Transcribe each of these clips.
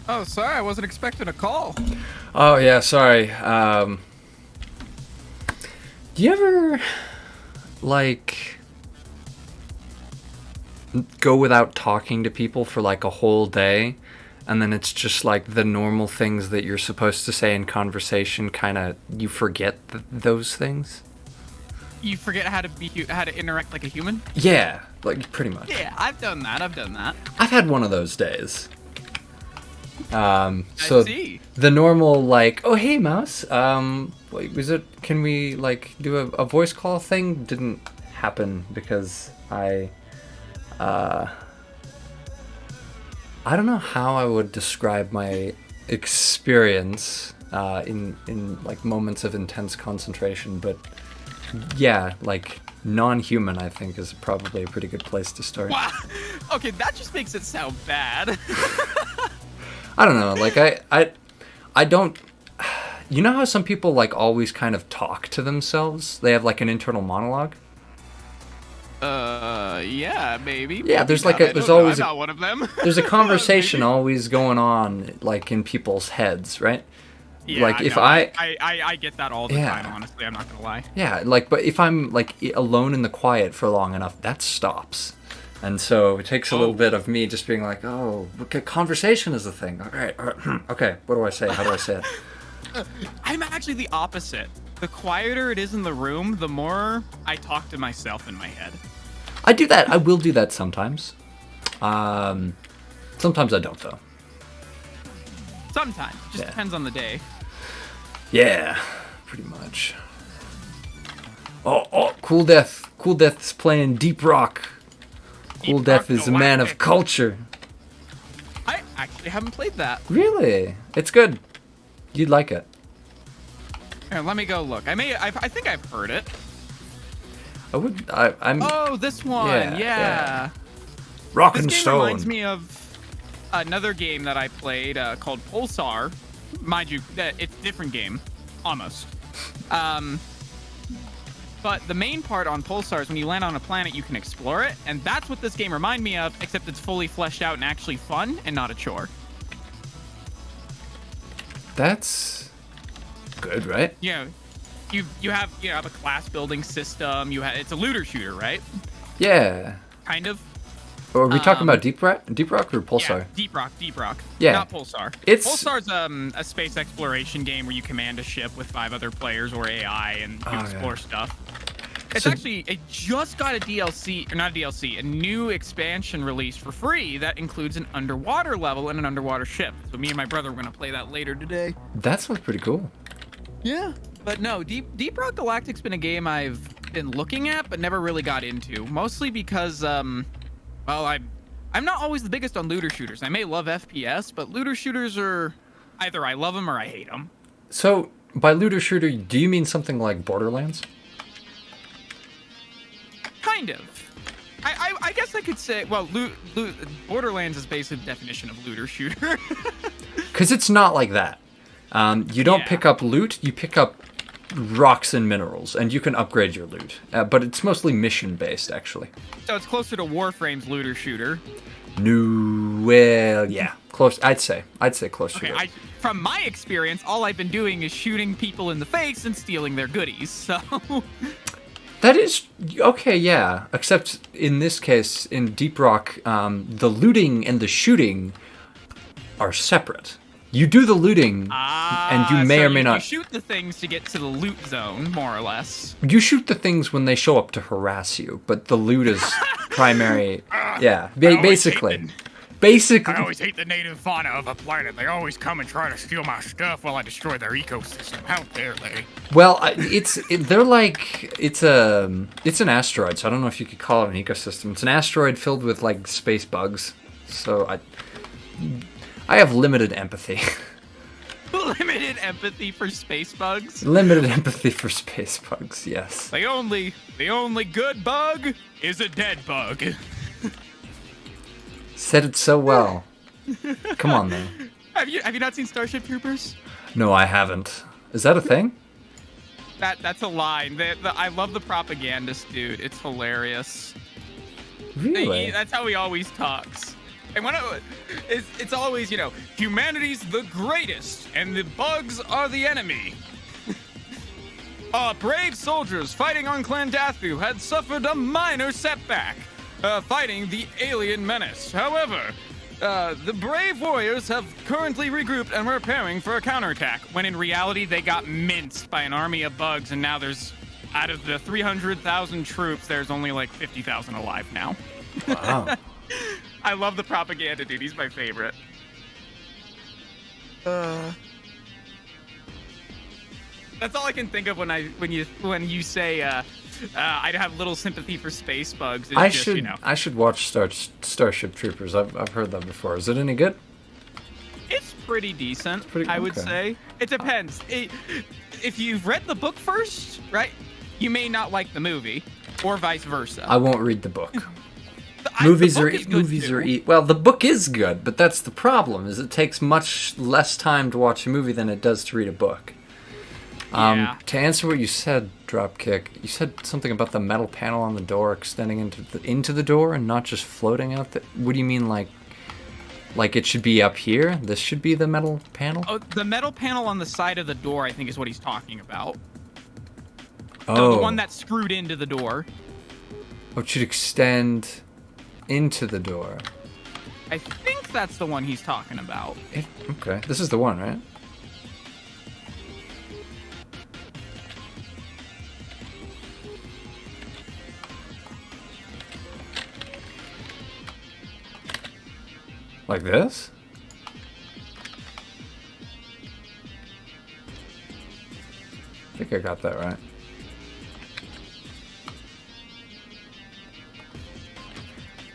Oh, sorry, I wasn't expecting a call. Oh yeah, sorry. Do you ever like go without talking to people for like a whole day, and then it's just like the normal things that you're supposed to say in conversation, kind of you forget those things? You forget how to interact like a human? Yeah, like pretty much. Yeah, I've done that. I've had one of those days. I So see. the normal like, oh hey mouse, wait, was it? Can we like do a voice call thing? Didn't happen because I don't know how I would describe my experience in like moments of intense concentration, but yeah, like non-human, I think is probably a pretty good place to start. Wow. Okay, that just makes it sound bad. I don't know, like I don't. You know how some people like always kind of talk to themselves? They have like an internal monologue. Yeah, maybe. Yeah, maybe there's like not. a there's I don't know. always I'm a, not one of them. there's a conversation Maybe. always going on like in people's heads, right? Yeah, Like if no, I I get that all the Yeah. time. Honestly, I'm not gonna lie. yeah, like but if I'm like alone in the quiet for long enough, that stops. And so it takes a little bit of me just being like, oh, okay, conversation is a thing. All right, okay, what do I say? How do I say it? I'm actually the opposite. The quieter it is in the room, the more I talk to myself in my head. I do that. I will do that sometimes. Sometimes I don't though. Sometimes. It just Yeah. depends on the day. Yeah, pretty much. Oh, Cool Death. Cool Death's playing Deep Rock. Cool Deep Death Rock is a man of Galactic. culture. I actually haven't played that. Really? It's good. You'd like it. Here, let me go look. I think I've heard it. I'm Oh, this one. Yeah, Yeah. yeah. Rock This and game Stone. reminds me of another game that I played called Pulsar. Mind you, it's a different game, almost. But the main part on Pulsar is when you land on a planet, you can explore it, and that's what this game reminded me of, except it's fully fleshed out and actually fun and not a chore. That's good, right? You know, you have a class building system. It's a looter shooter, right? Yeah. Kind of. Or are we talking about Deep Rock or Pulsar? Yeah, Deep Rock. Yeah. Not Pulsar. It's- Pulsar's a space exploration game where you command a ship with 5 other players or AI and you explore stuff. It's So- actually, it just got a DLC, or not a DLC, a new expansion released for free that includes an underwater level and an underwater ship. So me and my brother are going to play that later today. That sounds pretty cool. Yeah. But no, Deep Rock Galactic's been a game I've been looking at but never really got into. Mostly because, well, I'm not always the biggest on looter shooters. I may love FPS, but looter shooters are either I love them or I hate them. So, by looter shooter, do you mean something like Borderlands? Kind of. I guess I could say, well, Borderlands is basically the definition of looter shooter. Because it's not like that. You don't Yeah. pick up loot, you pick up rocks and minerals, and you can upgrade your loot. But it's mostly mission-based, actually. So it's closer to Warframe's looter shooter. No, well, yeah, close. I'd say closer. Okay, to it. from my experience, all I've been doing is shooting people in the face and stealing their goodies. So That is okay, yeah. Except in this case, in Deep Rock, the looting and the shooting are separate. You do the looting, and you may so or may you not. shoot the things to get to the loot zone, more or less. You shoot the things when they show up to harass you, but the loot is primary. Yeah, basically. I always hate the native fauna of a planet. They always come and try to steal my stuff while I destroy their ecosystem. How dare they? Well, they're like it's an asteroid, so I don't know if you could call it an ecosystem. It's an asteroid filled with like space bugs. So I have limited empathy. Limited empathy for space bugs. Limited empathy for space bugs. Yes. The only good bug is a dead bug. Said it so well. Come on, though. Have you not seen Starship Troopers? No, I haven't. Is that a thing? That's a line. I love the propagandist dude. It's hilarious. Really? That's how he always talks. And it's always, humanity's the greatest, and the bugs are the enemy. Brave soldiers fighting on Clandathu had suffered a minor setback, fighting the alien menace. However, the brave warriors have currently regrouped and were preparing for a counterattack, when in reality they got minced by an army of bugs, and now out of the 300,000 troops, there's only like 50,000 alive now. Wow. I love the propaganda, dude. He's my favorite. That's all I can think of when you say I'd have little sympathy for space bugs. I should watch Starship Troopers. I've heard that before. Is it any good? It's pretty decent. I would say. It depends. If you've read the book first, right, you may not like the movie, or vice versa. I won't read the book. Movies are well, the book is good, but that's the problem. Is it takes much less time to watch a movie than it does to read a book. Yeah. To answer what you said, Dropkick, you said something about the metal panel on the door extending into the door and not just floating out. What do you mean, like it should be up here? This should be the metal panel? Oh, the metal panel on the side of the door, I think, is what he's talking about. Oh, the one that's screwed into the door. Oh, it should extend into the door. I think that's the one he's talking about. Okay, this is the one, right? Like this? I think I got that right.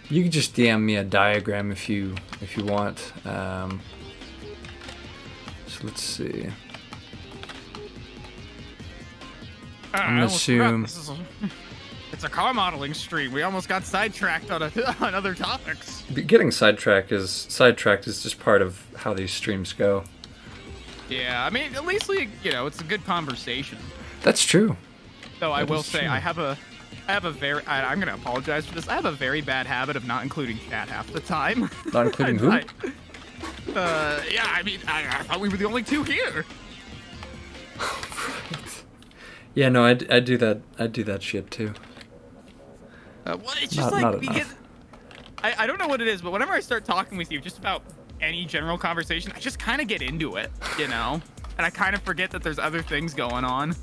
You can just DM me a diagram if you want. So let's see. I'm gonna assume it's a car modeling stream. We almost got sidetracked on other topics. Getting sidetracked is just part of how these streams go. Yeah, I mean, at least it's a good conversation. That's true. Though I will say, I have a very, I'm gonna apologize for this. I have a very bad habit of not including chat half the time. Not including who? Yeah, I mean, I thought we were the only two here. Right. Yeah, no, I do that. I do that shit too. Well, it's just not because I don't know what it is, but whenever I start talking with you, just about any general conversation, I just kind of get into it, and I kind of forget that there's other things going on.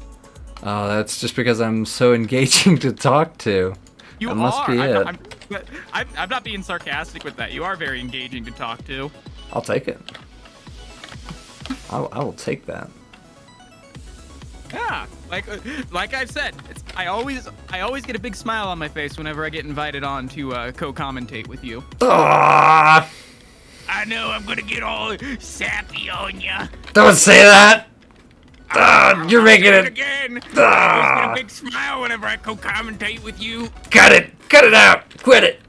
Oh, that's just because I'm so engaging to talk to. You that must be it. I'm not being sarcastic with that. You are very engaging to talk to. I'll take it. I will take that. Yeah, like I've said, I always get a big smile on my face whenever I get invited on to co-commentate with you. Ah! I know I'm gonna get all sappy on ya. Don't say that. You're making it again. I always get a big smile whenever I co-commentate with you. Cut it out. Quit it.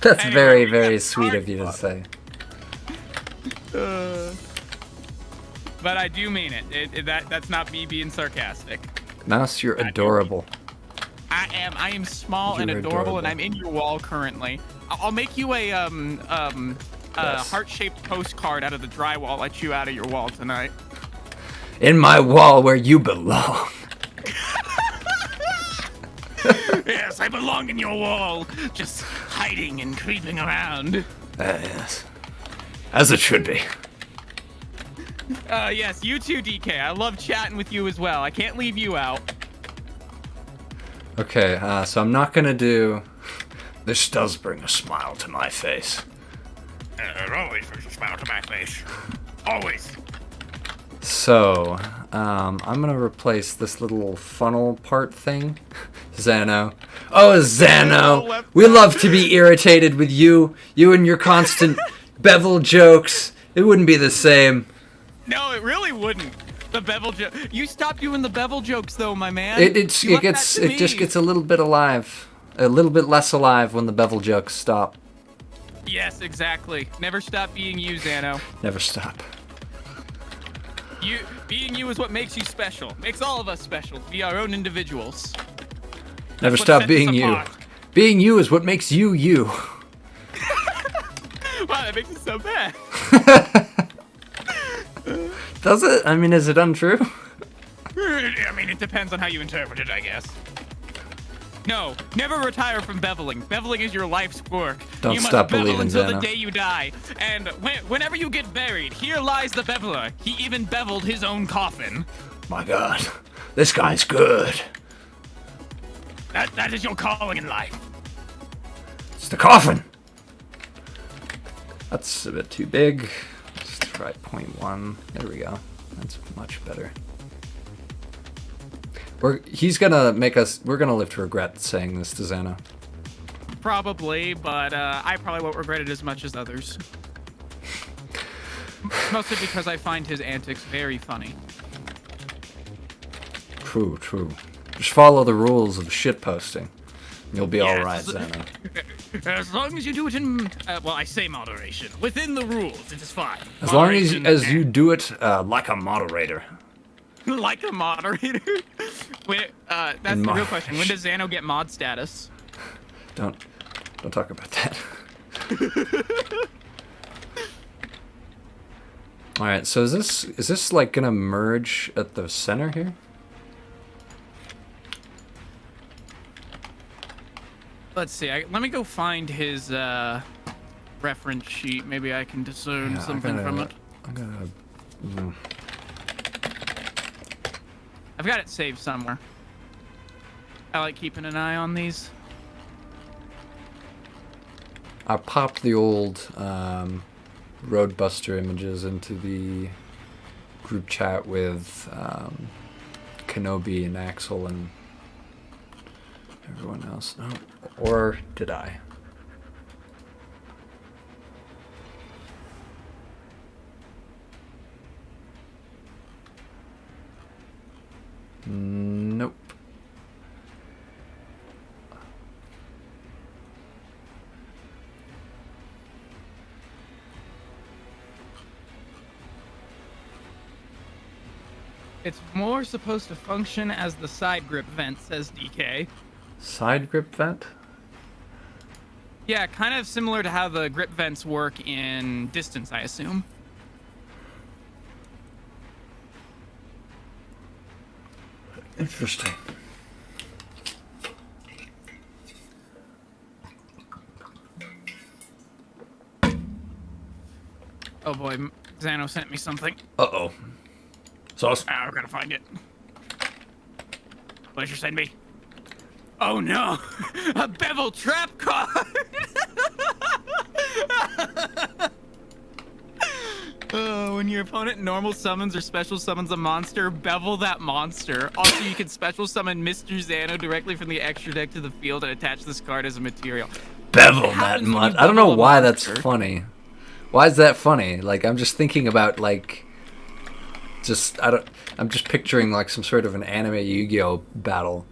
That's anyway, very, very sweet of you to say. But I do mean it. That's not me being sarcastic. Mouse, you're adorable. I am small and adorable, and I'm in your wall currently. I'll make you a heart-shaped postcard out of the drywall. Let you out of your wall tonight. In my wall where you belong. Yes, I belong in your wall, just hiding and creeping around. Yes, as it should be. Yes, you too, DK. I love chatting with you as well. I can't leave you out. Okay, so I'm not gonna do... This does bring a smile to my face. It always brings a smile to my face. Always. So, I'm gonna replace this little funnel part thing. Xano. Oh, Xano! We love to be irritated with you. You and your constant bevel jokes. It wouldn't be the same. No, it really wouldn't. The bevel joke. You stopped doing the bevel jokes, though, my man. It just gets a little bit alive, a little bit less alive when the bevel jokes stop. Yes, exactly. Never stop being you, Xano. Never stop. Being you is what makes you special. Makes all of us special. Be our own individuals. Never That's what stop sets being us you. apart. Being you is what makes you you. Wow, that makes it so bad. Does it? I mean, is it untrue? I mean, it depends on how you interpret it, I guess. No, never retire from beveling. Beveling is your life's work. Don't you must stop bevel believing, until Xano. the day you die. And whenever you get buried, here lies the beveler. He even beveled his own coffin. My God, this guy's good. That is your calling in life. It's the coffin. That's a bit too big. Let's try 0.1. There we go. That's much better. He's gonna make us. We're gonna live to regret saying this to Xano. Probably, but I probably won't regret it as much as others. Mostly because I find his antics very funny. True, true. Just follow the rules of shitposting. You'll be all right, Xano. As long as you do it in, well, I say moderation. Within the rules, it is fine. As long as you do it like a moderator. Like a moderator? That's the real question. When does Xano get mod status? Don't talk about that. All right, so is this like gonna merge at the center here? Let's see. Let me go find his reference sheet. Maybe I can discern something from it. I've got it saved somewhere. I like keeping an eye on these. I popped the old Roadbuster images into the group chat with Kenobi and Axel and everyone else. Oh, or did I? Nope. It's more supposed to function as the side grip vent, says DK. Side grip vent? Yeah, kind of similar to how the grip vents work in Distance, I assume. Interesting. Oh boy, Xano sent me something. Uh-oh. Sauce. I've got to find it. What did you send me? Oh no! A bevel trap card! When your opponent normal summons or special summons a monster, bevel that monster. Also, you can special summon Mr. Xano directly from the extra deck to the field and attach this card as a material. Bevel that monster. I don't know why that's funny. Why is that funny? Like, I'm just thinking about, like... I'm just picturing, like, some sort of an anime Yu-Gi-Oh! Battle.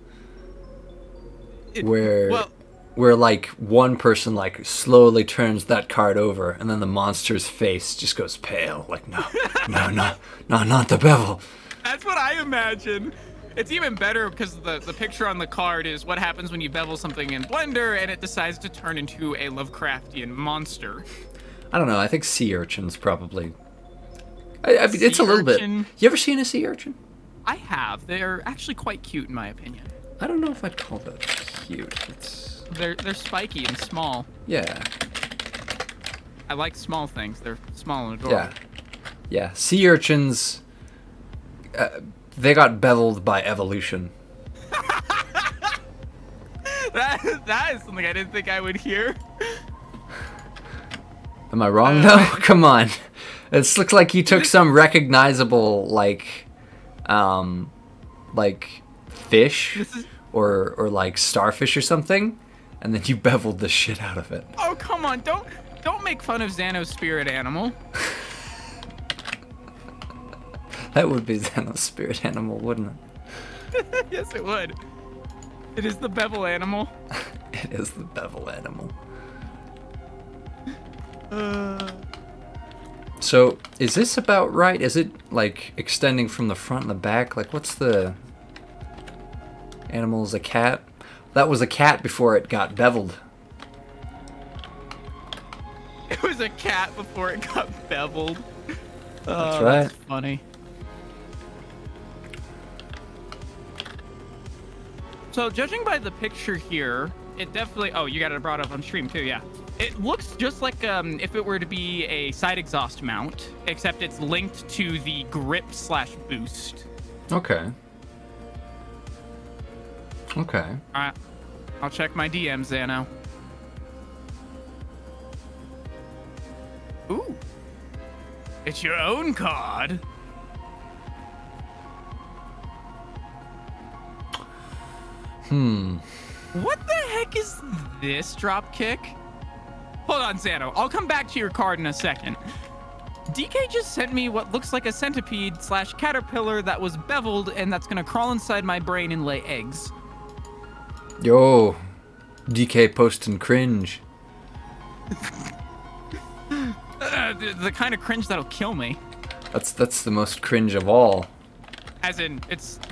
Where like one person like slowly turns that card over and then the monster's face just goes pale, like no, not the bevel. That's what I imagine. It's even better because the picture on the card is what happens when you bevel something in Blender and it decides to turn into a Lovecraftian monster. I don't know, I think sea urchins probably. I mean, it's a little bit. You ever seen a sea urchin? I have. They're actually quite cute in my opinion. I don't know if I'd call that cute. They're spiky and small. Yeah. I like small things. They're small and adorable. Yeah. Sea urchins. They got beveled by evolution. that is something I didn't think I would hear. Am I wrong though? Come on. This looks like you took some recognizable like fish or like starfish or something, and then you beveled the shit out of it. Oh come on! Don't make fun of Xano's spirit animal. That would be Xano's spirit animal, wouldn't it? Yes, it would. It is the bevel animal. It is the bevel animal. So, is this about right? Is it like extending from the front and the back? Like, what's the animal? Is a cat? That was a cat before it got beveled. It was a cat before it got beveled. That's right. That's funny. So judging by the picture here, it definitely... Oh, you got it brought up on stream too, yeah. It looks just like if it were to be a side exhaust mount, except it's linked to the grip/boost. Okay. Okay. All right. I'll check my DMs, Zano. Ooh. It's your own card. What the heck is this drop kick? Hold on, Zano. I'll come back to your card in a second. DK just sent me what looks like a centipede/caterpillar that was beveled and that's gonna crawl inside my brain and lay eggs. Yo, DK posting cringe. The kind of cringe that'll kill me. That's the most cringe of all. As in,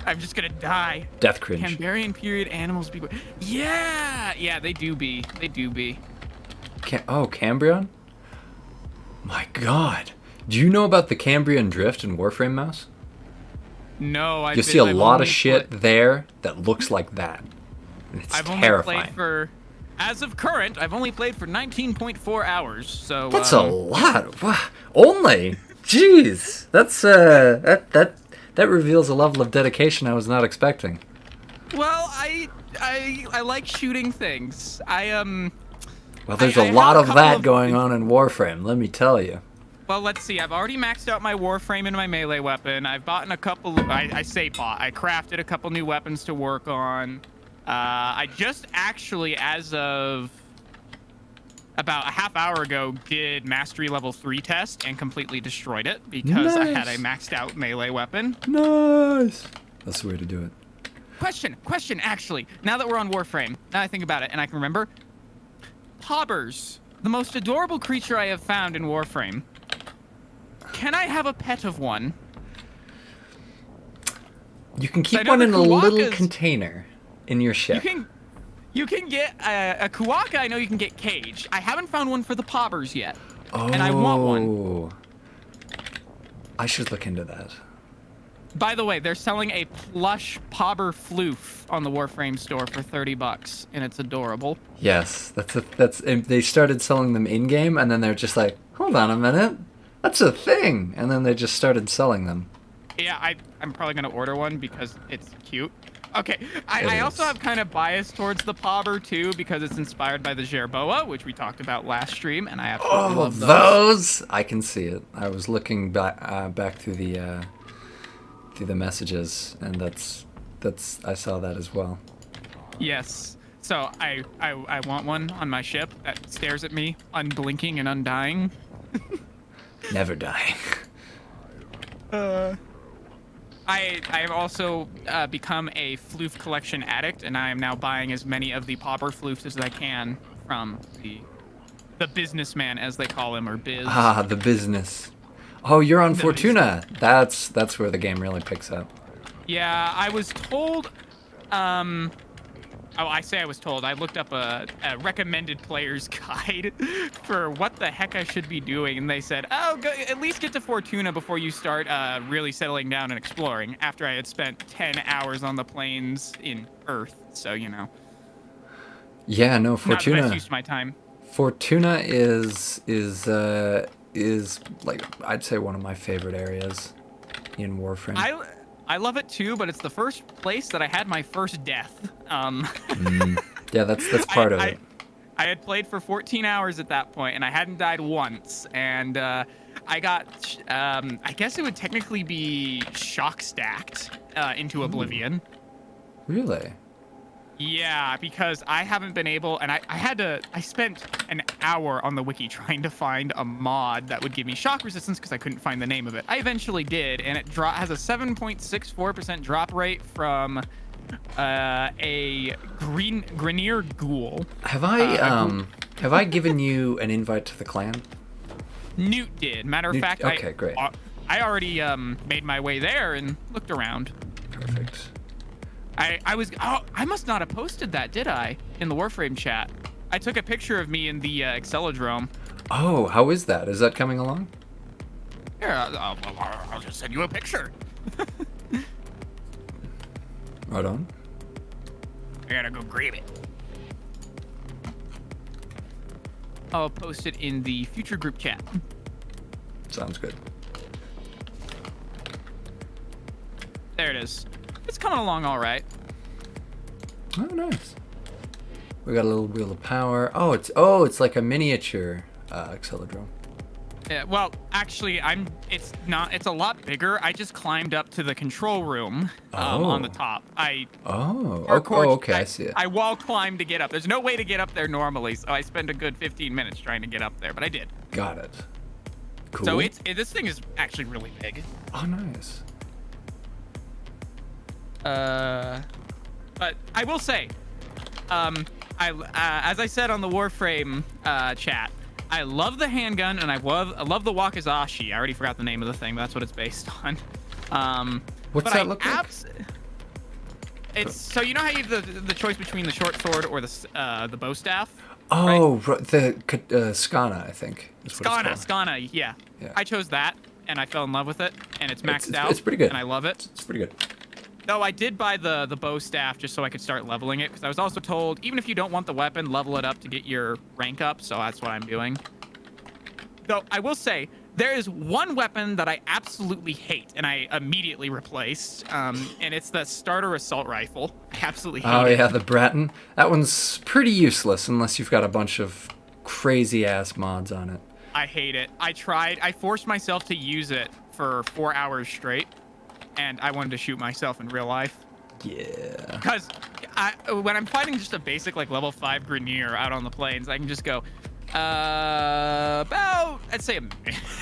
I'm just gonna die. Death cringe. Cambrian period animals be... Yeah, they do be. Cambrian? My god. Do you know about the Cambrian drift in Warframe Mouse? No, You see a lot of shit there that looks like that. And it's terrifying. Only played for... As of current, I've only played for 19.4 hours, so... That's a lot. Wow. Only? Jeez. That's, that reveals a level of dedication I was not expecting. Well, I like shooting things. Well, there's a I lot have of that going on in Warframe, let me tell you. Well, let's see. I've already maxed out my Warframe and my melee weapon. I've bought a couple... I say bought. I crafted a couple new weapons to work on. I just actually, as of about a half hour ago, did Mastery Level 3 test and completely destroyed it because I had a maxed out melee weapon. Nice. That's the way to do it. Question, actually. Now that we're on Warframe, now I think about it and I can remember. Pobbers, the most adorable creature I have found in Warframe. Can I have a pet of one? You can keep one in a little container in your ship. You can get a Kuwaka. I know you can get caged. I haven't found one for the Pobbers yet, and I want one. I should look into that. By the way, they're selling a plush Pobber floof on the Warframe store for $30, and it's adorable. Yes, they started selling them in game, and then they're just like, hold on a minute, that's a thing, and then they just started selling them. Yeah, I'm probably gonna order one because it's cute. Okay, I also have kind of bias towards the Pobber too because it's inspired by the Jerboa, which we talked about last stream, and I absolutely love those. I can see it. I was looking back through the messages, and I saw that as well. Yes. So I want one on my ship that stares at me, unblinking and undying. Never dying. I have also become a floof collection addict, and I am now buying as many of the Pobber floofs as I can from the businessman, as they call him, or Biz. Ah, the business. Oh, you're on Fortuna. That's where the game really picks up. Yeah, I was told. I say I was told. I looked up a recommended player's guide for what the heck I should be doing, and they said, "Oh, go, at least get to Fortuna before you start really settling down and exploring." After I had spent 10 hours on the plains in Earth, so you know. Yeah, no, Fortuna. Not the best use of my time. Fortuna is like, I'd say, one of my favorite areas in Warframe. I love it too, but it's the first place that I had my first death. Yeah, that's part of it. I had played for 14 hours at that point, and I hadn't died once. And I got, I guess it would technically be shock stacked into oblivion. Really? Yeah, because I haven't been able, and I spent an hour on the wiki trying to find a mod that would give me shock resistance because I couldn't find the name of it. I eventually did, and it has a 7.64% drop rate from a Grenier Ghoul. Have I given you an invite to the clan? Newt did. Matter of fact, okay, great. I already made my way there and looked around. Perfect. I must not have posted that, did I? In the Warframe chat. I took a picture of me in the Acceleron. Oh, how is that? Is that coming along? Here, I'll just send you a picture. Right on. I gotta go grab it. I'll post it in the future group chat. Sounds good. There it is. It's coming along all right. Oh, nice. We got a little wheel of power. It's like a miniature Acceleron. Yeah, well, actually, it's not. It's a lot bigger. I just climbed up to the control room on the top. Okay, I see it. I wall climbed to get up. There's no way to get up there normally, so I spent a good 15 minutes trying to get up there, but I did. Got it. Cool. So this thing is actually really big. Oh, nice. But I will say, as I said on the Warframe chat, I love the handgun and I love the Wakizashi. I already forgot the name of the thing, but that's what it's based on. What's that look like? It's so you know how you have the choice between the short sword or the bow staff. Oh, right? The Skana, I think. Skana, yeah. I chose that and I fell in love with it, and it's maxed out. It's pretty good, and I love it. It's pretty good. Though I did buy the bow staff just so I could start leveling it, because I was also told, even if you don't want the weapon, level it up to get your rank up, so that's what I'm doing. Though I will say, there is one weapon that I absolutely hate, and I immediately replaced, and it's the starter assault rifle. I absolutely hate it. Oh yeah, the Bratton. That one's pretty useless unless you've got a bunch of crazy-ass mods on it. I hate it. I forced myself to use it for 4 hours straight. And I wanted to shoot myself in real life. Yeah. Because when I'm fighting just a basic, like, level 5 Grenier out on the plains, I can just go, I'd say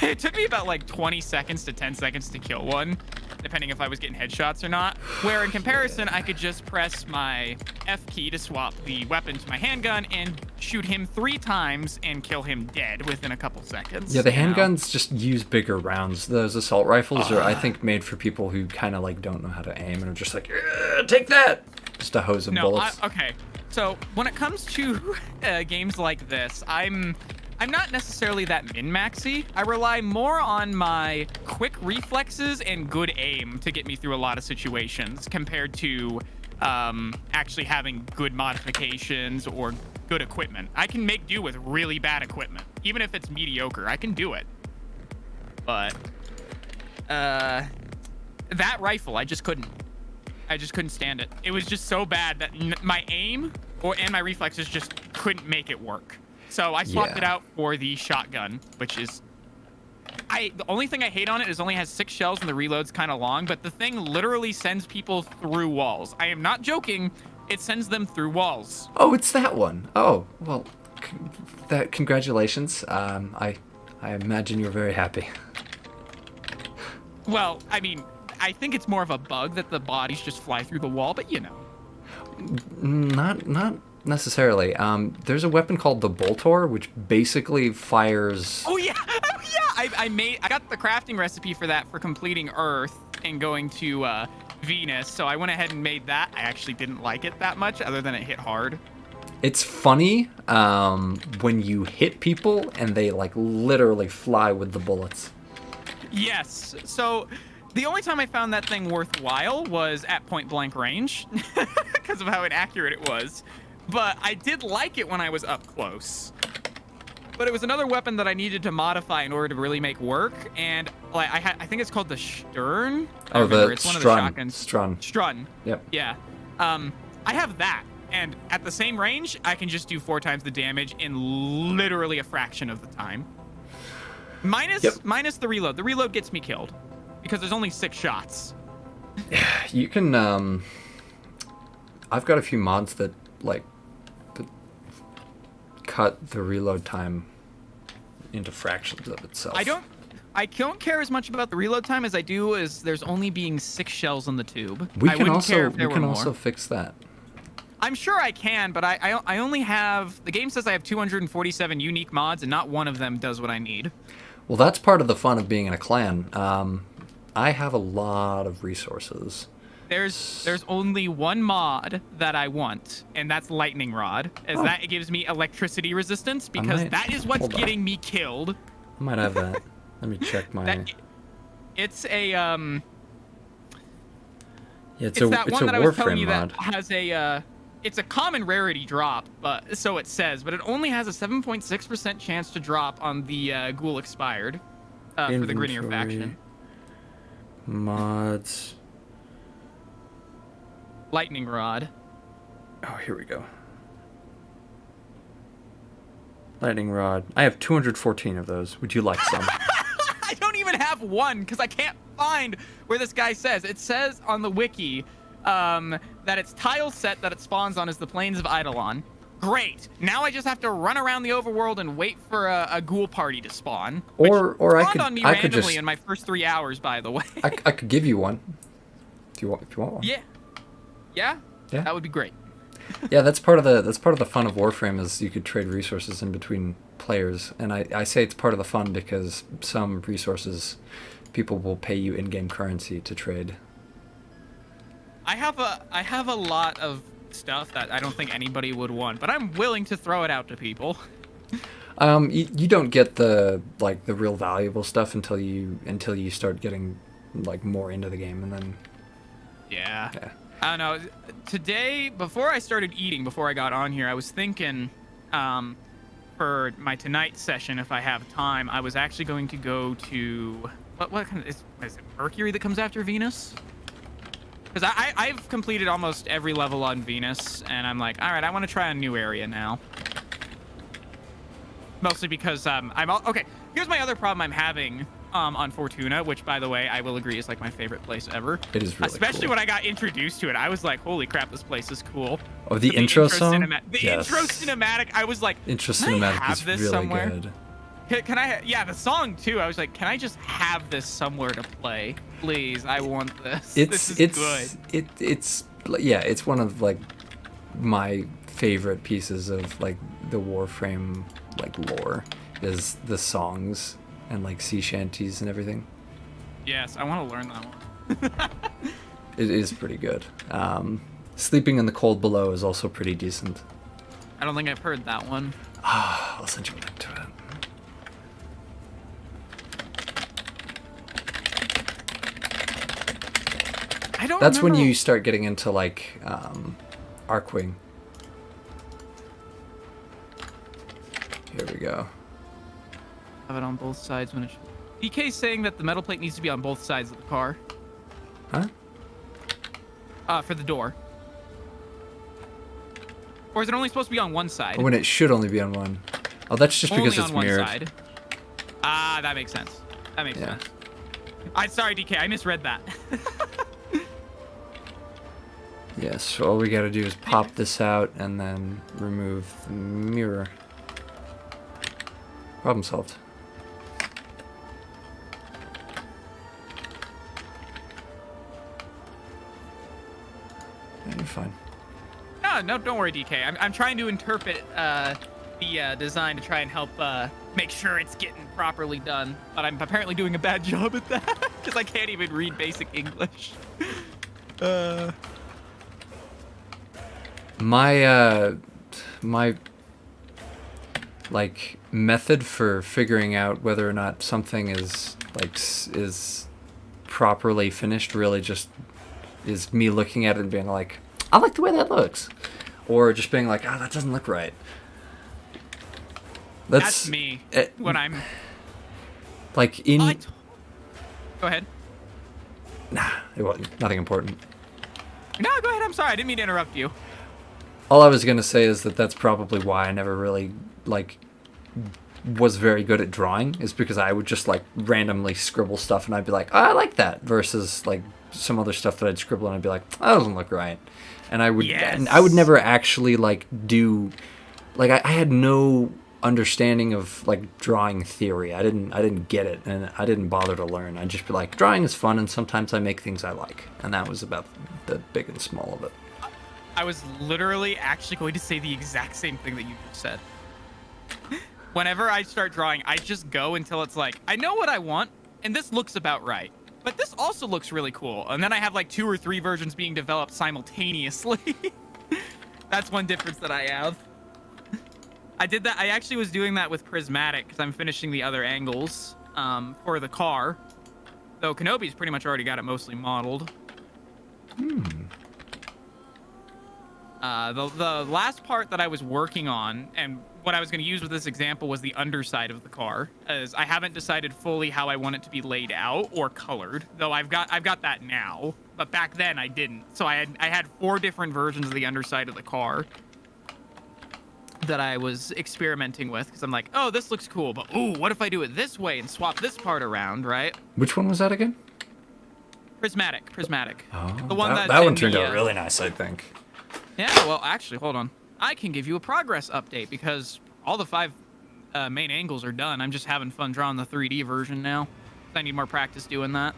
it took me about, like, 20 seconds to 10 seconds to kill one, depending if I was getting headshots or not. Where, in comparison, I could just press my F key to swap the weapon to my handgun and shoot him 3 times and kill him dead within a couple seconds. Yeah, the handguns just use bigger rounds. Those assault rifles are, I think, made for people who kind of, like, don't know how to aim and are just like, take that! Just a hose of bullets. Okay. So, when it comes to games like this, I'm not necessarily that min-maxy. I rely more on my quick reflexes and good aim to get me through a lot of situations compared to actually having good modifications or good equipment. I can make do with really bad equipment. Even if it's mediocre, I can do it. But that rifle, I just couldn't stand it. It was just so bad that my aim and my reflexes just couldn't make it work. So I swapped it out for the shotgun, which is... the only thing I hate on it is it only has 6 shells and the reload's kind of long, but the thing literally sends people through walls. I am not joking. It sends them through walls. Oh, it's that one. Oh, well, congratulations. I imagine you're very happy. Well, I mean, I think it's more of a bug that the bodies just fly through the wall, but you know. Not necessarily. There's a weapon called the Boltor, which basically fires... Oh, yeah. I got the crafting recipe for that for completing Earth and going to Venus, so I went ahead and made that. I actually didn't like it that much, other than it hit hard. It's funny when you hit people and they, like, literally fly with the bullets. Yes. So... the only time I found that thing worthwhile was at point blank range because of how inaccurate it was. But I did like it when I was up close. But it was another weapon that I needed to modify in order to really make work. And like I think it's called the Stern. It's one of the shotguns. Strun. Yep. Yeah. I have that. And at the same range, I can just do 4 times the damage in literally a fraction of the time. Minus the reload. The reload gets me killed. Because there's only 6 shots. You can, I've got a few mods that, like, cut the reload time into fractions of itself. I don't care as much about the reload time as I do as there's only being 6 shells in the tube. We can also fix that. I'm sure I can, but I only have... the game says I have 247 unique mods, and not one of them does what I need. Well, that's part of the fun of being in a clan. I have a lot of resources. there's only one mod that I want, and that's lightning rod, as that it gives me electricity resistance, because that is what's getting me killed. I might have that. Let me check my. It's a Yeah, it's that one that I was telling you mod. that has a it's a common rarity drop, but so it says, but it only has a 7.6% chance to drop on the Ghoul Expired for the Grinier faction. Mods. Lightning rod. Oh, here we go. Lightning rod. I have 214 of those. Would you like some? I don't even have one because I can't find where this guy says. It says on the wiki that its tile set that it spawns on is the Plains of Eidolon. Great. Now I just have to run around the overworld and wait for a ghoul party to spawn. Or I could on me I randomly could just in my first 3 hours, by the way. I could give you one. If you want one. Yeah. Yeah. Yeah. That would be great. Yeah, that's part of the fun of Warframe is you could trade resources in between players, and I say it's part of the fun because some resources people will pay you in-game currency to trade. I have a lot of stuff that I don't think anybody would want, but I'm willing to throw it out to people. You don't get the real valuable stuff until you start getting like more into the game, and then Yeah. I don't know. Today, before I started eating, before I got on here, I was thinking for my tonight session, if I have time, I was actually going to go to what kind of is it Mercury that comes after Venus? Because I've completed almost every level on Venus, and I'm like, all right, I want to try a new area now. Mostly because okay. Here's my other problem I'm having on Fortuna, which, by the way, I will agree is like my favorite place ever. It is really Especially cool. when I got introduced to it, I was like, holy crap, this place is cool. Oh, the intro song? The intro cinematic, I was like, Intro can I cinematic have is this really somewhere? good. Can I? Yeah, the song too. I was like, can I just have this somewhere to play, please? I want this. This is good. It's one of like my favorite pieces of like the Warframe like lore is the songs and like sea shanties and everything. Yes, I want to learn that one. It is pretty good. Sleeping in the Cold Below is also pretty decent. I don't think I've heard that one. I'll send you a link to it. That's when you start getting into like Arcwing. Here we go. Have it on both sides when it. DK's saying that the metal plate needs to be on both sides of the car. Huh? For the door. Or is it only supposed to be on one side? When it should only be on one. Oh, that's just only because it's on one mirrored. Side. Ah, that makes sense. That makes sense. I'm sorry, DK. I misread that. Yes, so all we gotta do is pop this out and then remove the mirror. Problem solved. Yeah, you're fine. No, don't worry, DK. I'm trying to interpret the design to try and help make sure it's getting properly done. But I'm apparently doing a bad job at that because I can't even read basic English. My like method for figuring out whether or not something is properly finished really just is me looking at it and being like, I like the way that looks, or just being like, that doesn't look right. That's me when I'm like in. Go ahead. Nah, it wasn't nothing important. No, go ahead. I'm sorry. I didn't mean to interrupt you. All I was gonna say is that that's probably why I never really was very good at drawing, is because I would just like randomly scribble stuff and I'd be like, I like that, versus like some other stuff that I'd scribble and I'd be like, that doesn't look right, and I would never actually like do like I had no understanding of like drawing theory. I didn't get it, and I didn't bother to learn. I'd just be like, drawing is fun and sometimes I make things I like, and that was about the big and small of it. I was literally actually going to say the exact same thing that you just said. Whenever I start drawing, I just go until it's like, I know what I want, and this looks about right. But this also looks really cool. And then I have like 2 or 3 versions being developed simultaneously. That's one difference that I have. I did that. I actually was doing that with Prismatic because I'm finishing the other angles for the car. Though Kenobi's pretty much already got it mostly modeled. The last part that I was working on, and what I was going to use with this example, was the underside of the car, as I haven't decided fully how I want it to be laid out or colored. Though I've got that now, but back then I didn't. So I had 4 different versions of the underside of the car that I was experimenting with, because I'm like, oh, this looks cool, but ooh, what if I do it this way and swap this part around, right? Which one was that again? Prismatic. Oh, The one that one turned out really nice, I think. Yeah, well, actually, hold on. I can give you a progress update because all the 5 main angles are done. I'm just having fun drawing the 3D version now. I need more practice doing that.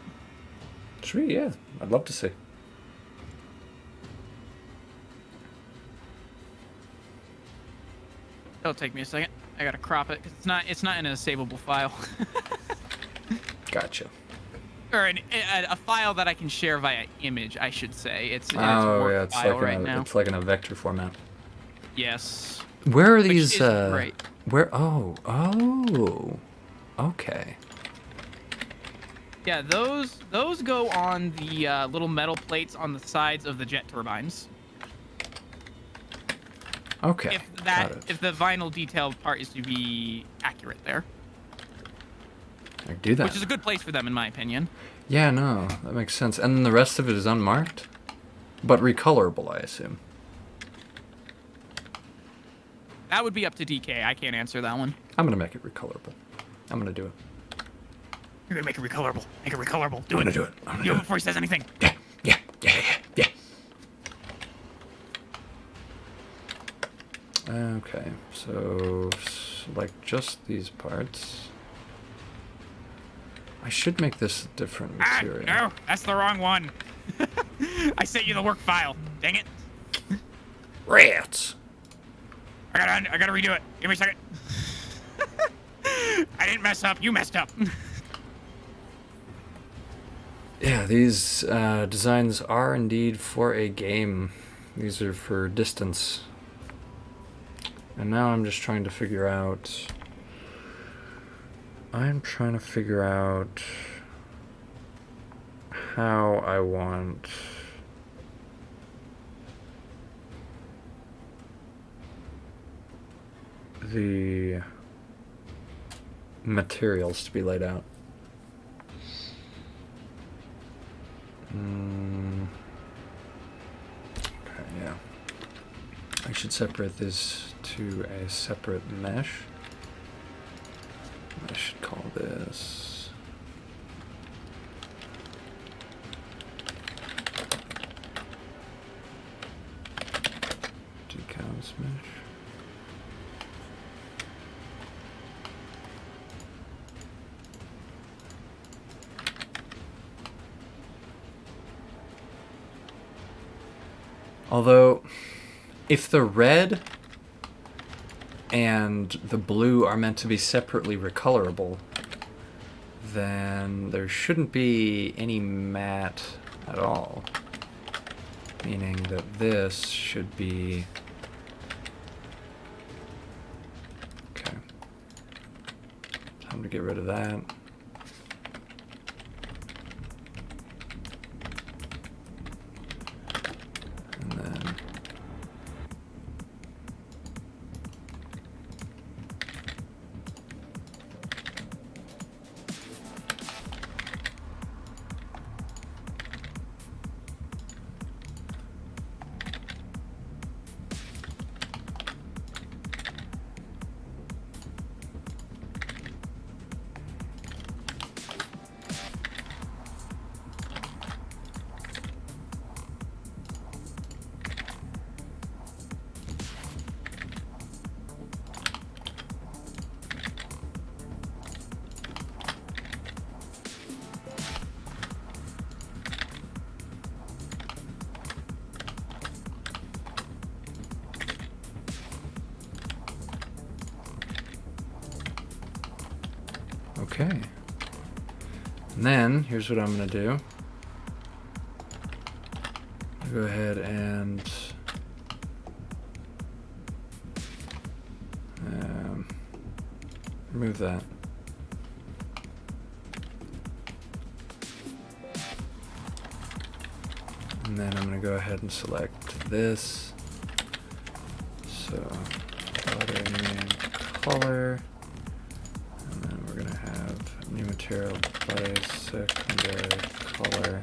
Sweet, yeah. I'd love to see. It'll take me a second. I gotta crop it because it's not in a savable file. Gotcha. Or a file that I can share via image, I should say. It's in its Oh, Word yeah, it's file like right now. it's like in a vector format. Yes. Where are Which these? isn't great. Where? Oh. Okay. Yeah, those go on the little metal plates on the sides of the jet turbines. Okay. If the vinyl detail part is to be accurate there. I do that. Which is a good place for them, in my opinion. Yeah, no, that makes sense. And the rest of it is unmarked, but recolorable, I assume. That would be up to DK. I can't answer that one. I'm gonna make it recolorable. I'm gonna do it. You're gonna make it recolorable. Make it recolorable. I'm gonna do it. Do it before he says anything. Yeah. Okay, so like just these parts. I should make this a different material. No, that's the wrong one. I sent you the work file. Dang it. Rats. I gotta redo it. Give me a second. I didn't mess up. You messed up. Yeah, these designs are indeed for a game. These are for distance. And now I'm just trying to figure out... how I want the materials to be laid out. Okay, yeah. I should separate this to a separate mesh. I should call this decals mesh. Although, if the red and the blue are meant to be separately recolorable, then there shouldn't be any matte at all. Meaning that this should be... Okay. Time to get rid of that. And then... Okay. And then, here's what I'm going to do. Go ahead and remove that. And then I'm going to go ahead and select this. So, lettering, color. And then we're going to have new material place, secondary color.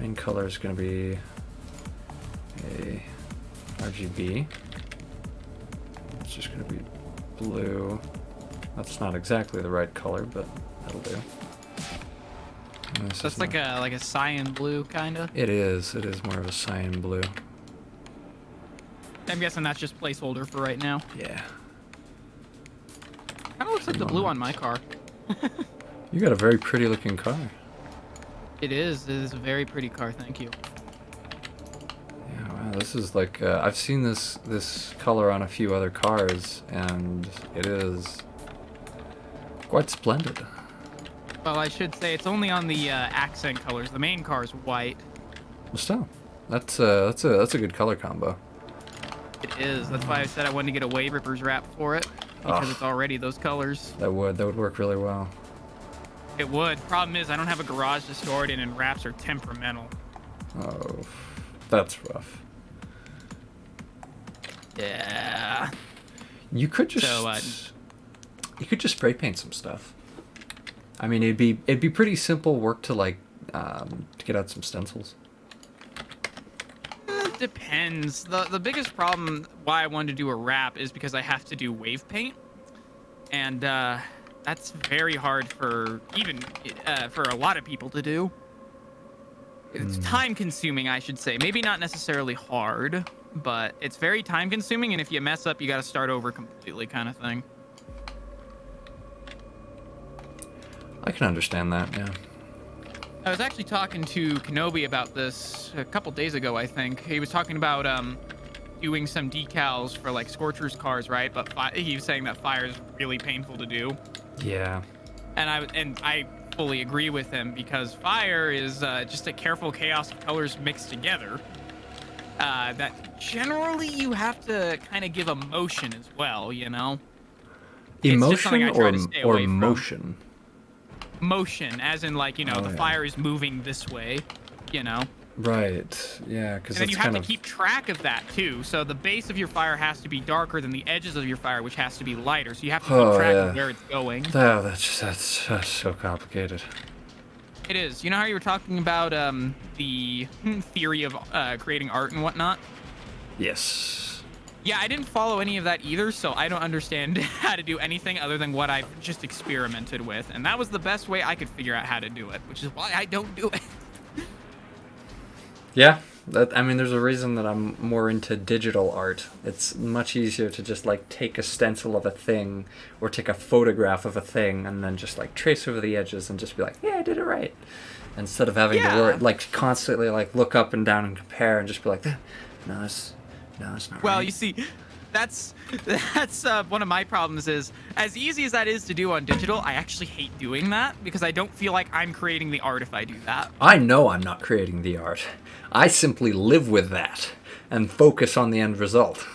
Main color is going to be a RGB. It's just going to be blue. That's not exactly the right color, but that'll do. That's like a cyan blue kind of. It is. It is more of a cyan blue. I'm guessing that's just placeholder for right now. Yeah. Kind of looks like the blue on my car. You got a very pretty looking car. It is. It is a very pretty car. Thank you. Yeah. Wow. This is like I've seen this color on a few other cars, and it is quite splendid. Well, I should say it's only on the accent colors. The main car is white. Well, still, that's a good color combo. It is. That's why I said I wanted to get a Wave Rippers wrap for it, because it's already those colors. That would work really well. It would. Problem is, I don't have a garage to store it in, and wraps are temperamental. Oh, that's rough. Yeah. You could just spray paint some stuff. I mean, it'd be pretty simple work to to get out some stencils. It depends. The biggest problem why I wanted to do a wrap is because I have to do wave paint, and that's very hard for for a lot of people to do. It's time consuming, I should say. Maybe not necessarily hard, but it's very time consuming, and if you mess up, you got to start over completely, kind of thing. I can understand that, yeah. I was actually talking to Kenobi about this a couple days ago, I think. He was talking about doing some decals for like Scorcher's cars, right? But he was saying that fire is really painful to do. Yeah. And I fully agree with him, because fire is just a careful chaos of colors mixed together. That generally you have to kind of give emotion as well, you know? Emotion or motion? Motion, as in like, the fire is moving this way, Right, yeah, because and then you have to keep track of that too. So the base of your fire has to be darker than the edges of your fire, which has to be lighter. So you have to keep track of where it's going. Oh, that's so complicated. It is. You know how you were talking about the theory of creating art and whatnot? Yes. Yeah, I didn't follow any of that either, so I don't understand how to do anything other than what I've just experimented with. And that was the best way I could figure out how to do it, which is why I don't do it. Yeah, there's a reason that I'm more into digital art. It's much easier to just take a stencil of a thing or take a photograph of a thing and then just trace over the edges and just be like, yeah, I did it right. Instead of having to constantly look up and down and compare and just be like, no, that's not right. Well, you see, that's one of my problems is, as easy as that is to do on digital, I actually hate doing that because I don't feel like I'm creating the art if I do that. I know I'm not creating the art. I simply live with that and focus on the end result.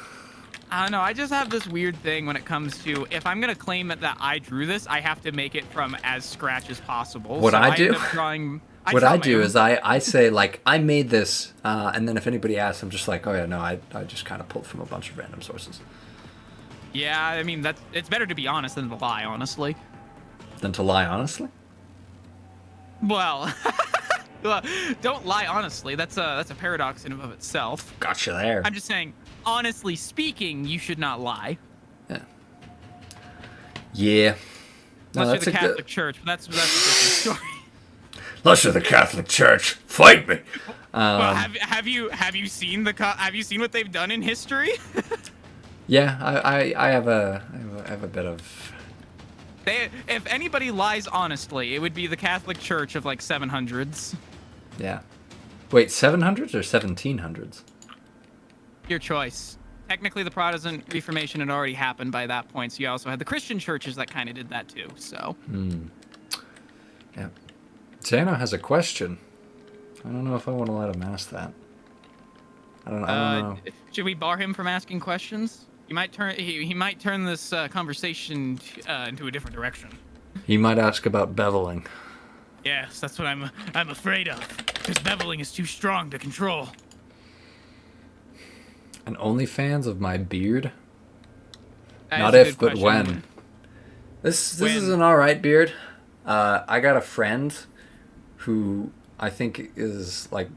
I don't know. I just have this weird thing when it comes to, if I'm going to claim that I drew this, I have to make it from as scratch as possible. What I do? What I do is I say, I made this, and then if anybody asks, I'm just like, oh, yeah, no, I just kind of pulled from a bunch of random sources. Yeah, I mean, it's better to be honest than to lie, honestly. Than to lie honestly? Well, don't lie honestly. That's a paradox in and of itself. Gotcha there. I'm just saying, honestly speaking, you should not lie. Yeah. Yeah. Unless you're the Catholic Church, but that's a different story. Unless you're the Catholic Church, fight me. Well, have you seen what they've done in history? Yeah, I have a bit of. If anybody lies honestly, it would be the Catholic Church of 700s. Yeah. Wait, 700s or 1700s? Your choice. technically the Protestant Reformation had already happened by that point, so you also had the Christian churches that kind of did that too. So. Yeah. Xano has a question. I don't know if I want to let him ask that. I don't know. Should we bar him from asking questions? He might turn this conversation into a different direction. He might ask about beveling. Yes, that's what I'm afraid of. Because beveling is too strong to control. And OnlyFans of my beard? That Not is a if, good but question. when. This When? is an alright beard. I got a friend who I think is like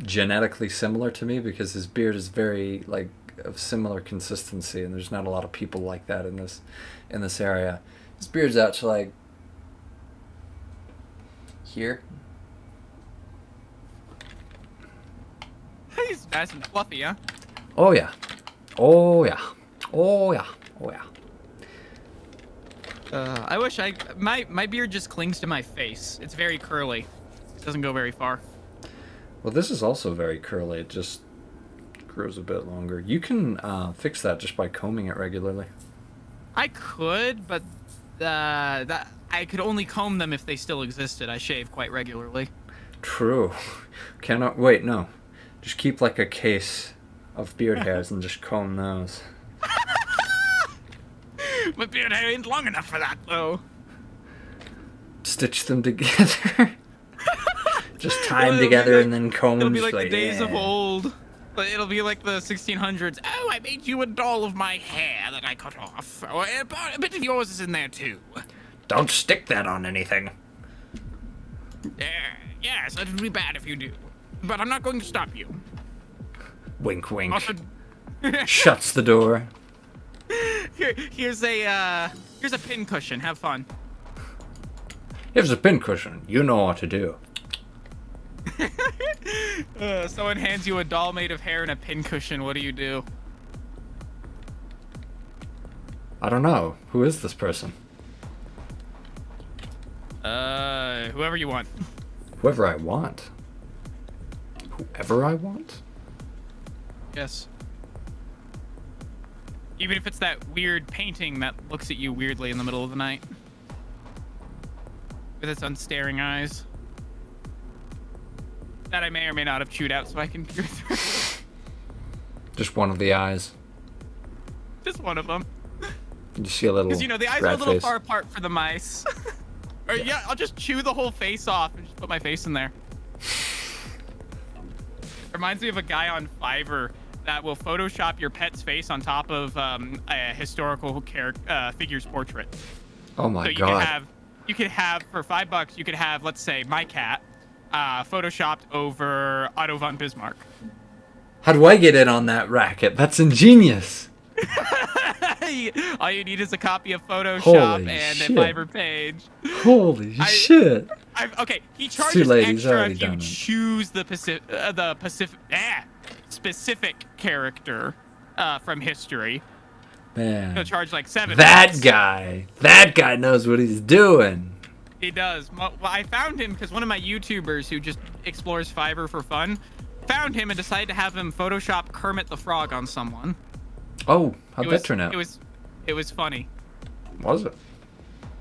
genetically similar to me because his beard is very like of similar consistency, and there's not a lot of people like that in this area. His beard's out to like here. He's nice and fluffy, huh? Oh yeah. Oh yeah. Oh yeah. Oh yeah. I wish my beard just clings to my face. It's very curly. It doesn't go very far. Well, this is also very curly. It just grows a bit longer. You can fix that just by combing it regularly. I could, but that I could only comb them if they still existed. I shave quite regularly. True. Cannot wait. No, just keep like a case of beard hairs and just comb those. My beard hair ain't long enough for that, though. Stitch them together. Just tie them together and then comb them. It'll be like the days yeah. of old. But it'll be like the 1600s. Oh, I made you a doll of my hair that I cut off. Oh, a bit of yours is in there too. Don't stick that on anything. Yes, it would be bad if you do. But I'm not going to stop you. Wink, wink. Also, Shuts the door. here's a pin cushion. Have fun. Here's a pincushion. You know what to do. Someone hands you a doll made of hair and a pin cushion. What do you do? I don't know. Who is this person? Whoever you want. Whoever I want. Whoever I want? Yes. Even if it's that weird painting that looks at you weirdly in the middle of the night. With its unstaring eyes. That I may or may not have chewed out so I can peer through. Just one of the eyes. Just one of them. You see a little. Because, the eyes are a rat little face. far apart for the mice. Or, yeah, I'll just chew the whole face off and just put my face in there. Reminds me of a guy on Fiverr that will Photoshop your pet's face on top of a historical figure's portrait. Oh my so god. You could have, for $5, you could have, let's say, my cat, photoshopped over Otto von Bismarck. How do I get in on that racket? That's ingenious. All you need is a copy of Photoshop Holy and shit. a Fiverr page. Holy shit. Okay, he too charges late, he's extra already if you done it. choose the specific character from history. Man. He'll charge like $7. That guy knows what he's doing. He does. Well, I found him because one of my YouTubers who just explores Fiverr for fun found him and decided to have him Photoshop Kermit the Frog on someone. Oh, how'd that turn out? It was funny. Was it?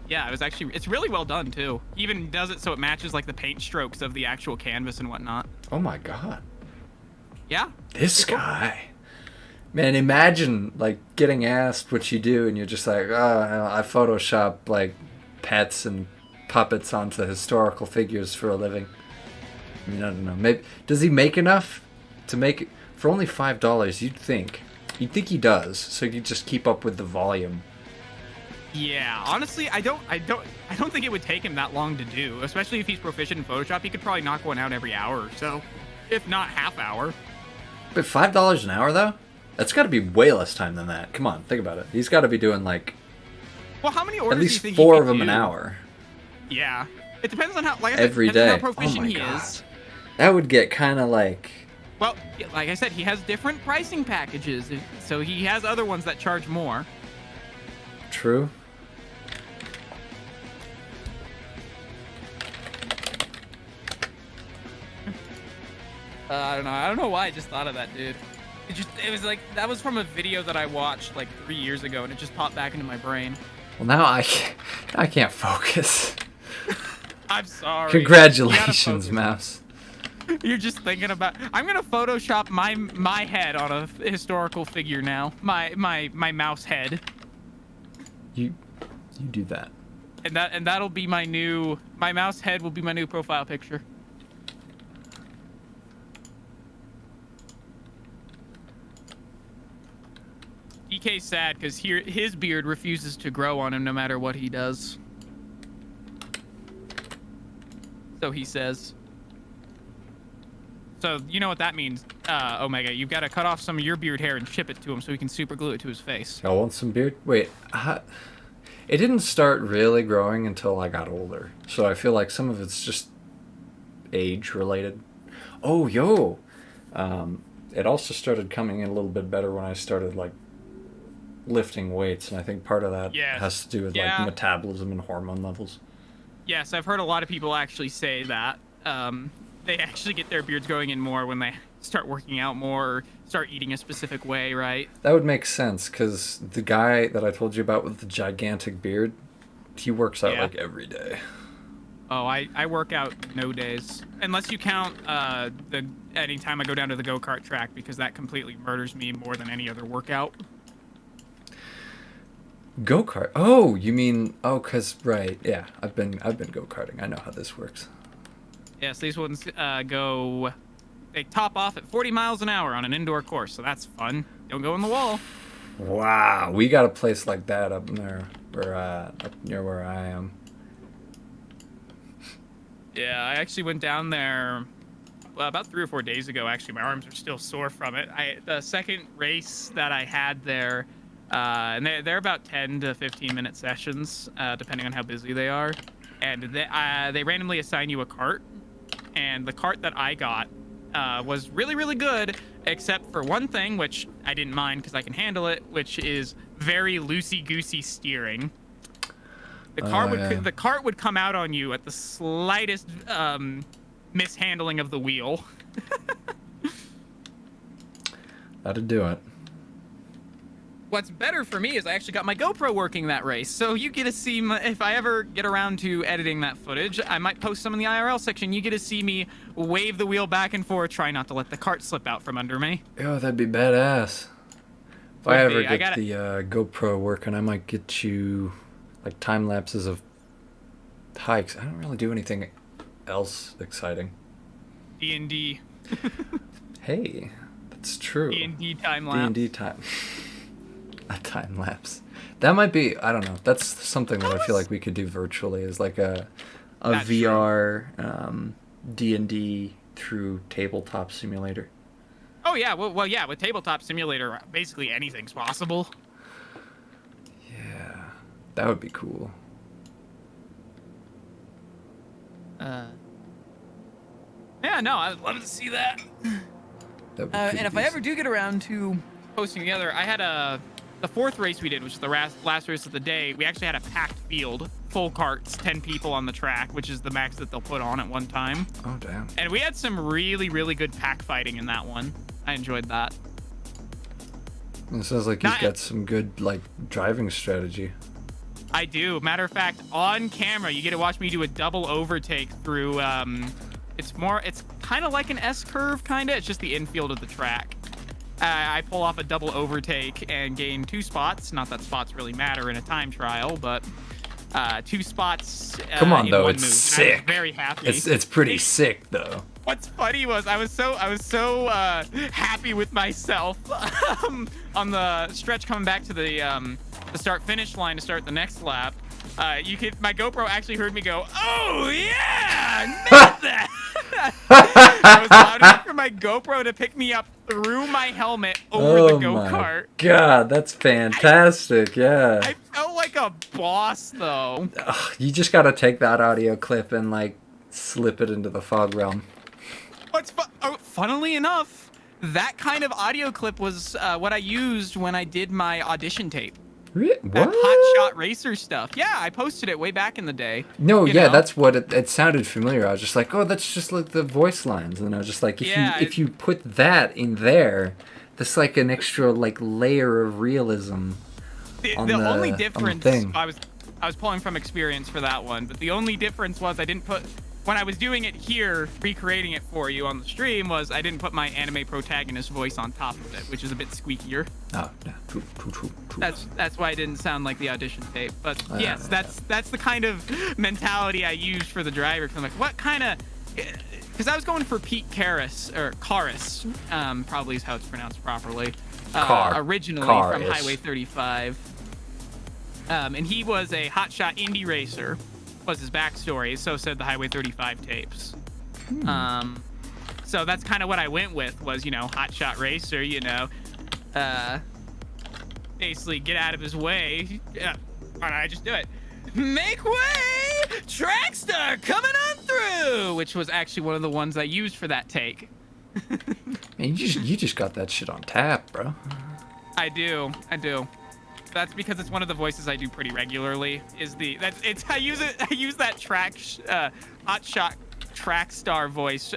Yeah, it's really well done too. He even does it so it matches like the paint strokes of the actual canvas and whatnot. Oh my god. Yeah. This guy. Man, imagine like getting asked what you do and you're just like, oh, I Photoshop like pets and puppets onto historical figures for a living. I mean, I don't know. Maybe does he make enough to make it for only $5? You'd think he does. So you just keep up with the volume. Yeah, honestly, I don't think it would take him that long to do, especially if he's proficient in Photoshop. He could probably knock one out every hour or so, if not half hour. But $5 an hour though? That's got to be way less time than that. Come on, think about it. He's got to be doing like well, how many orders at least do you think 4 he of could them an do? hour. Yeah, it depends on how like I said, Every depends on day. how proficient oh my he god. is. That would get kind of like. Well, like I said, he has different pricing packages, so he has other ones that charge more. True. I don't know. I don't know why I just thought of that, dude. It was like, that was from a video that I watched like 3 years ago, and it just popped back into my brain. Well, now I can't focus. I'm sorry. Congratulations, Mouse. You're just thinking about. I'm gonna Photoshop my head on a historical figure now. My mouse head. You do that. And that'll be my mouse head will be my new profile picture. DK's sad because his beard refuses to grow on him no matter what he does. So he says. So you know what that means, Omega. You've got to cut off some of your beard hair and ship it to him so he can super glue it to his face. I want some beard. Wait, it didn't start really growing until I got older. So I feel like some of it's just age related. Oh, yo. It also started coming in a little bit better when I started like lifting weights, and I think part of that has to do with like metabolism and hormone levels. Yes, I've heard a lot of people actually say that. They actually get their beards going in more when they start working out more or start eating a specific way, right? That would make sense, because the guy that I told you about with the gigantic beard, he works out like every day. Oh, I work out no days. Unless you count any time I go down to the go-kart track, because that completely murders me more than any other workout. Go-kart? Oh, you mean, cause right, yeah, I've been go-karting. I know how this works. Yes, these ones they top off at 40 miles an hour on an indoor course, so that's fun. Don't go in the wall. Wow, we got a place like that up there, up near where I am. Yeah, I actually went down there about 3 or 4 days ago. Actually, my arms are still sore from it. The second race that I had there, and they're about 10 to 15 minute sessions, depending on how busy they are. And they randomly assign you a cart, and the cart that I got was really, really good, except for one thing, which I didn't mind because I can handle it, which is very loosey-goosey steering. The cart would come out on you at the slightest mishandling of the wheel. That'd do it. What's better for me is I actually got my GoPro working that race, so you get to see if I ever get around to editing that footage, I might post some in the IRL section. You get to see me wave the wheel back and forth, try not to let the cart slip out from under me. Yo, that'd be badass. If I ever get the GoPro working, I might get you like time lapses of hikes. I don't really do anything else exciting. D&D. Hey, that's true. D&D time lapse. D&D time. A time lapse. That might be, I don't know. That's something that I feel like we could do virtually, is like a VR D&D through tabletop simulator. Oh yeah, well yeah, with tabletop simulator, basically anything's possible. Yeah, that would be cool. Yeah, no, I'd love to see that. And if I ever do get around to posting together, I had the fourth race we did, which is the last race of the day. We actually had a packed field, full carts, 10 people on the track, which is the max that they'll put on at one time. Oh, damn. And we had some really, really good pack fighting in that one. I enjoyed that. It sounds like you've got some good, like, driving strategy. I do. Matter of fact, on camera, you get to watch me do a double overtake through, it's kind of like an S-curve, kind of. It's just the infield of the track. I pull off a double overtake and gain 2 spots. Not that spots really matter in a time trial, but 2 spots. Come on, though, it's move. sick. I was very happy. It's pretty sick, though. What's funny was I was so happy with myself on the stretch coming back to the start finish line to start the next lap. My GoPro actually heard me go, "Oh yeah, nailed that!" I was loud enough for my GoPro to pick me up through my helmet over the go-kart. God, that's fantastic. Yeah. I felt like a boss, though. Ugh, you just gotta take that audio clip and like slip it into the fog realm. Funnily enough, that kind of audio clip was what I used when I did my audition tape. What? That Hot Shot Racer stuff. Yeah, I posted it way back in the day. No, yeah, that's what it sounded familiar. I was just like, oh, that's just like the voice lines. And I was just like, if you put that in there, That's like an extra like layer of realism. The on only on the difference, thing. I was pulling from experience for that one, but the only difference was I didn't put, when I was doing it here, recreating it for you on the stream, was I didn't put my anime protagonist voice on top of it, which is a bit squeakier. Oh, yeah, true. That's why it didn't sound like the audition tape. But yes, that's the kind of mentality I used for the driver. Cause I'm like, what kind of? Because I was going for Pete Karras, or Karras, probably is how it's pronounced properly. Originally from Highway 35. And he was a hotshot indie racer, was his backstory. So said the Highway 35 tapes. So that's kind of what I went with, was, you know, hotshot racer, you know, basically get out of his way. Yeah, why don't I just do it? Make way, Trackstar coming on through, which was actually one of the ones I used for that take. Man, you just got that shit on tap, bro. I do. That's because it's one of the voices I do pretty regularly. I use that hotshot Trackstar voice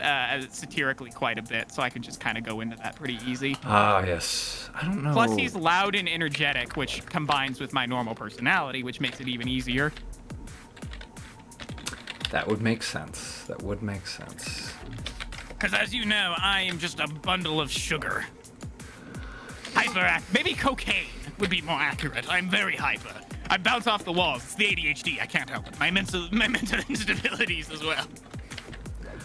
satirically quite a bit, so I can just kind of go into that pretty easy. Ah, yes. I don't know. Plus, he's loud and energetic, which combines with my normal personality, which makes it even easier. That would make sense. Because as you know, I am just a bundle of sugar. Maybe cocaine would be more accurate. I'm very hyper. I bounce off the walls. It's the ADHD. I can't help it. My mental instabilities as well.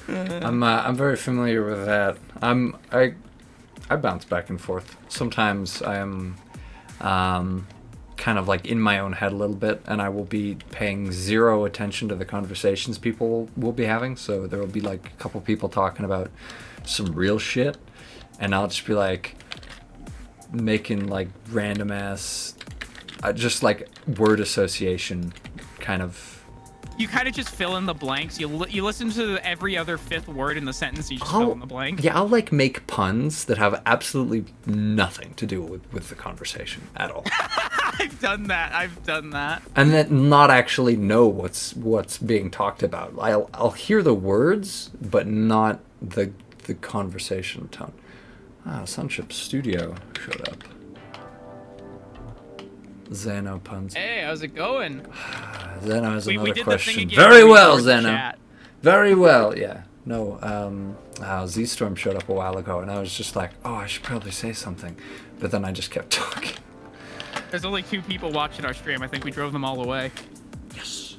I'm very familiar with that. I bounce back and forth. Sometimes I am kind of like in my own head a little bit, and I will be paying zero attention to the conversations people will be having. So there will be like a couple people talking about some real shit, and I'll just be like making like random ass just like word association kind of. You kind of just fill in the blanks. You listen to every other fifth word in the sentence, you just fill in the blank. Yeah, I'll like make puns that have absolutely nothing to do with the conversation at all. I've done that. And then not actually know what's being talked about. I'll hear the words, but not the conversation tone. Sunship Studio showed up. Zeno puns. Hey, how's it going? Zeno has another we did question. The thing again. Very well, Zeno. Chat. Very well, yeah. No, Z-Storm showed up a while ago, and I was just like, oh, I should probably say something. But then I just kept talking. There's only 2 people watching our stream. I think we drove them all away. Yes.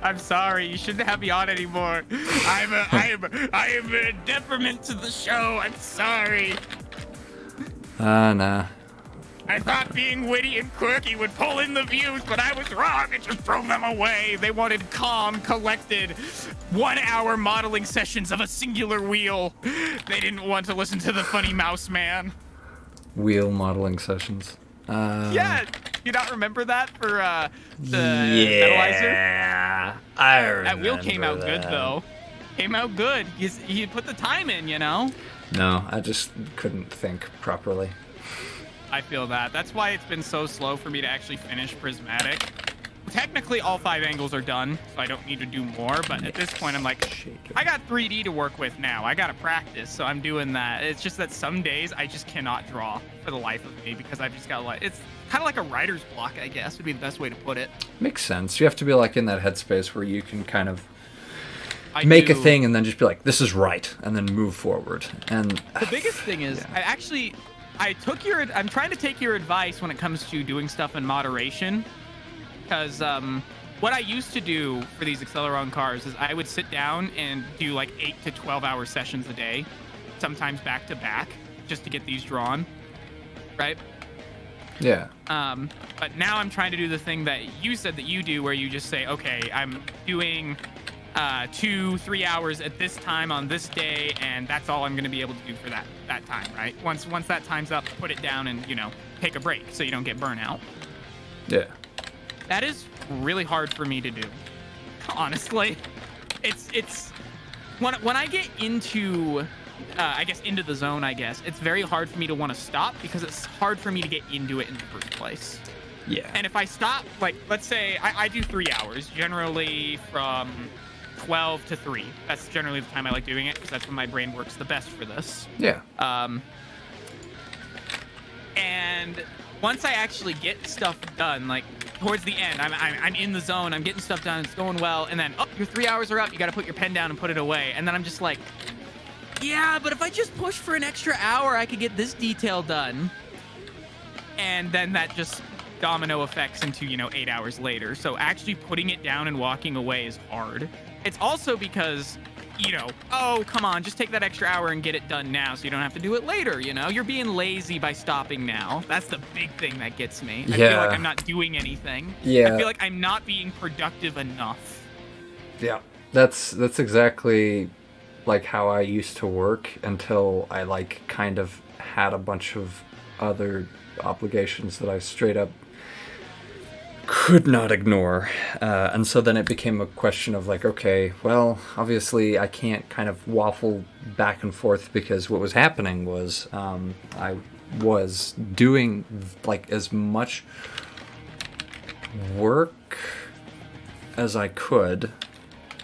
I'm sorry. You shouldn't have me on anymore. I am a detriment to the show. I'm sorry. Nah. I thought being witty and quirky would pull in the views, but I was wrong. It just drove them away. They wanted calm, collected, 1-hour modeling sessions of a singular wheel. They didn't want to listen to the funny mouse man. Wheel modeling sessions. Yeah, you not remember that for the Metalizer? Yeah, I remember that wheel came out that. good though. Came out good. You put the time in, you know. No, I just couldn't think properly. I feel that. That's why it's been so slow for me to actually finish Prismatic. Technically, all 5 angles are done, so I don't need to do more. But at this point, I'm like, I got 3D to work with now. I got to practice, so I'm doing that. It's just that some days I just cannot draw for the life of me because I've just got like, it's kind of like a writer's block, I guess, would be the best way to put it. Makes sense. You have to be like in that headspace where you can kind of make a thing and then just be like, this is right, and then move forward. And the biggest thing is, yeah. I'm trying to take your advice when it comes to doing stuff in moderation, because what I used to do for these Acceleron cars is I would sit down and do like 8 to 12 hour sessions a day, sometimes back to back, just to get these drawn, right? Yeah. But now I'm trying to do the thing that you said that you do, where you just say, okay, I'm doing 2-3 hours at this time on this day, and that's all I'm going to be able to do for that time, right? Once that time's up, put it down and, you know, take a break so you don't get burnout. Yeah. That is really hard for me to do, honestly. It's when I get into I guess into the zone, I guess it's very hard for me to want to stop because it's hard for me to get into it in the first place. Yeah. And if I stop, like, let's say I do 3 hours, generally from 12 to 3. That's generally the time I like doing it because that's when my brain works the best for this. Yeah. And once I actually get stuff done, like towards the end, I'm in the zone, I'm getting stuff done, it's going well, and then your 3 hours are up, you got to put your pen down and put it away, and then I'm just like, yeah, but if I just push for an extra hour, I could get this detail done, and then that just domino effects into 8 hours later. So actually putting it down and walking away is hard. It's also because oh, come on, just take that extra hour and get it done now so you don't have to do it later, You're being lazy by stopping now. That's the big thing that gets me. I feel like I'm not doing anything. Yeah. I feel like I'm not being productive enough. Yeah. That's exactly like how I used to work until I like kind of had a bunch of other obligations that I straight up could not ignore. And so then it became a question of like, okay, well, obviously I can't kind of waffle back and forth because what was happening was I was doing like as much work as I could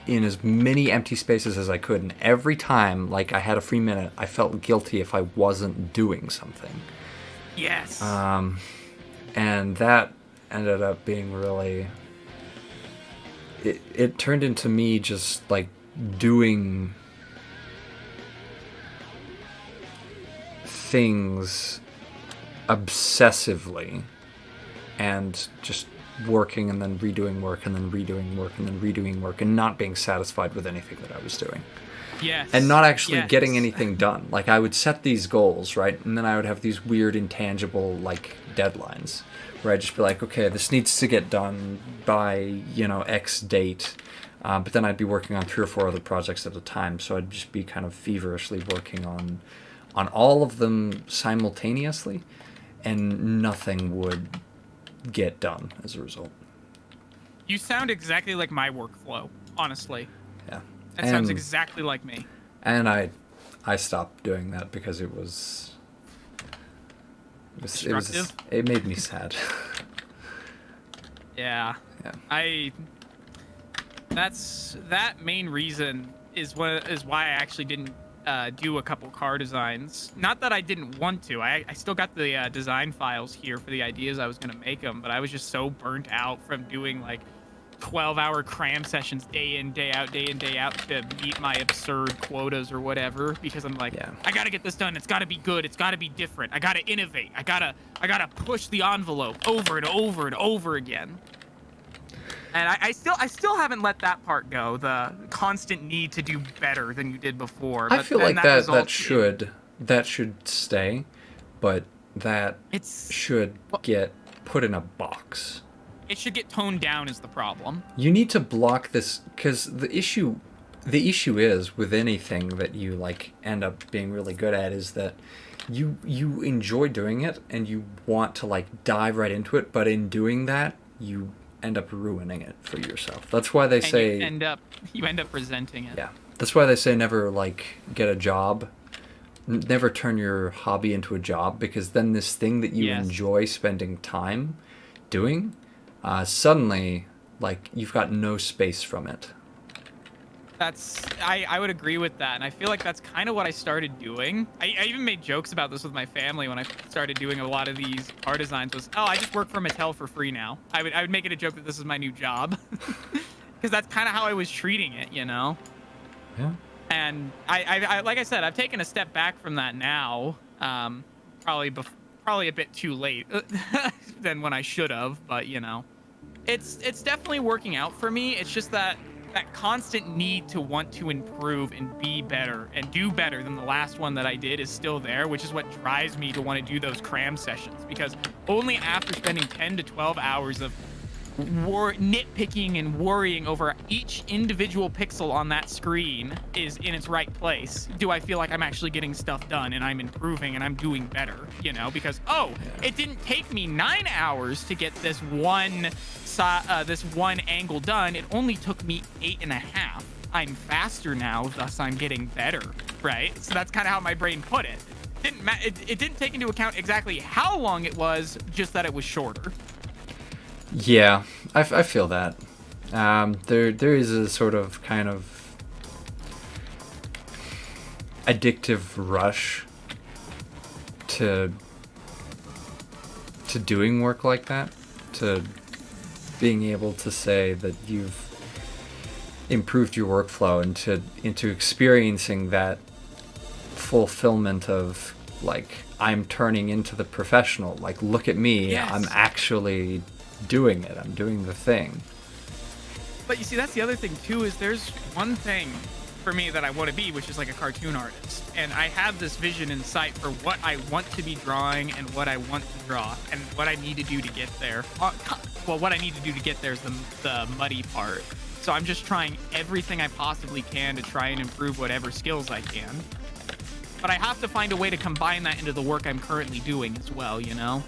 in as many empty spaces as I could. And every time like I had a free minute, I felt guilty if I wasn't doing something. Yes. And that ended up being really, it turned into me just like doing things obsessively and just working and then redoing work and then redoing work and then redoing work and not being satisfied with anything that I was doing. Yes. And not actually getting anything done. Like I would set these goals, right? And then I would have these weird intangible like deadlines where I'd just be like, okay, this needs to get done by, X date. But then I'd be working on 3 or 4 other projects at a time. So I'd just be kind of feverishly working on all of them simultaneously. And nothing would get done as a result. You sound exactly like my workflow, honestly. Yeah. That sounds exactly like me. And I stopped doing that because it made me sad. Yeah. That main reason is why I actually didn't do a couple car designs. Not that I didn't want to. I still got the design files here for the ideas I was going to make them, but I was just so burnt out from doing like 12-hour cram sessions day in, day out to meet my absurd quotas or whatever, because I'm like, I gotta get this done. It's gotta be good. It's gotta be different. I gotta innovate. I gotta push the envelope over and over and over again. And I still haven't let that part go. The constant need to do better than you did before. I feel like that should stay, but that should get put in a box. It should get toned down is the problem. You need to block this, because the issue is with anything that you like end up being really good at is that you enjoy doing it and you want to like dive right into it, but in doing that you end up ruining it for yourself. That's why they say you end up resenting it. Yeah, that's why they say never like get a job. Never turn your hobby into a job, because then this thing that you enjoy spending time doing, suddenly, like, you've got no space from it. I would agree with that, and I feel like that's kind of what I started doing. I even made jokes about this with my family when I started doing a lot of these car designs. I just work for Mattel for free now. I would make it a joke that this is my new job, because that's kind of how I was treating it, Yeah. And I like I said, I've taken a step back from that now. Probably a bit too late than when I should have, but it's definitely working out for me. It's just that constant need to want to improve and be better and do better than the last one that I did is still there, which is what drives me to want to do those cram sessions, because only after spending 10 to 12 hours of nitpicking and worrying over each individual pixel on that screen is in its right place do I feel like I'm actually getting stuff done and I'm improving and I'm doing better, because it didn't take me 9 hours to get this one angle done. It only took me 8.5. I'm faster now, thus I'm getting better, right? So that's kind of how my brain put it. It didn't take into account exactly how long it was, just that it was shorter. Yeah, I feel that. There is a sort of kind of addictive rush to doing work like that, to being able to say that you've improved your workflow, and into experiencing that fulfillment of like, I'm turning into the professional. Like, look at me. Yes. I'm actually doing it. I'm doing the thing. But you see, that's the other thing too, is there's one thing for me that I want to be, which is like a cartoon artist. And I have this vision in sight for what I want to be drawing and what I want to draw and what I need to do to get there. Well, what I need to do to get there is the muddy part. So I'm just trying everything I possibly can to try and improve whatever skills I can. But I have to find a way to combine that into the work I'm currently doing as well, you know?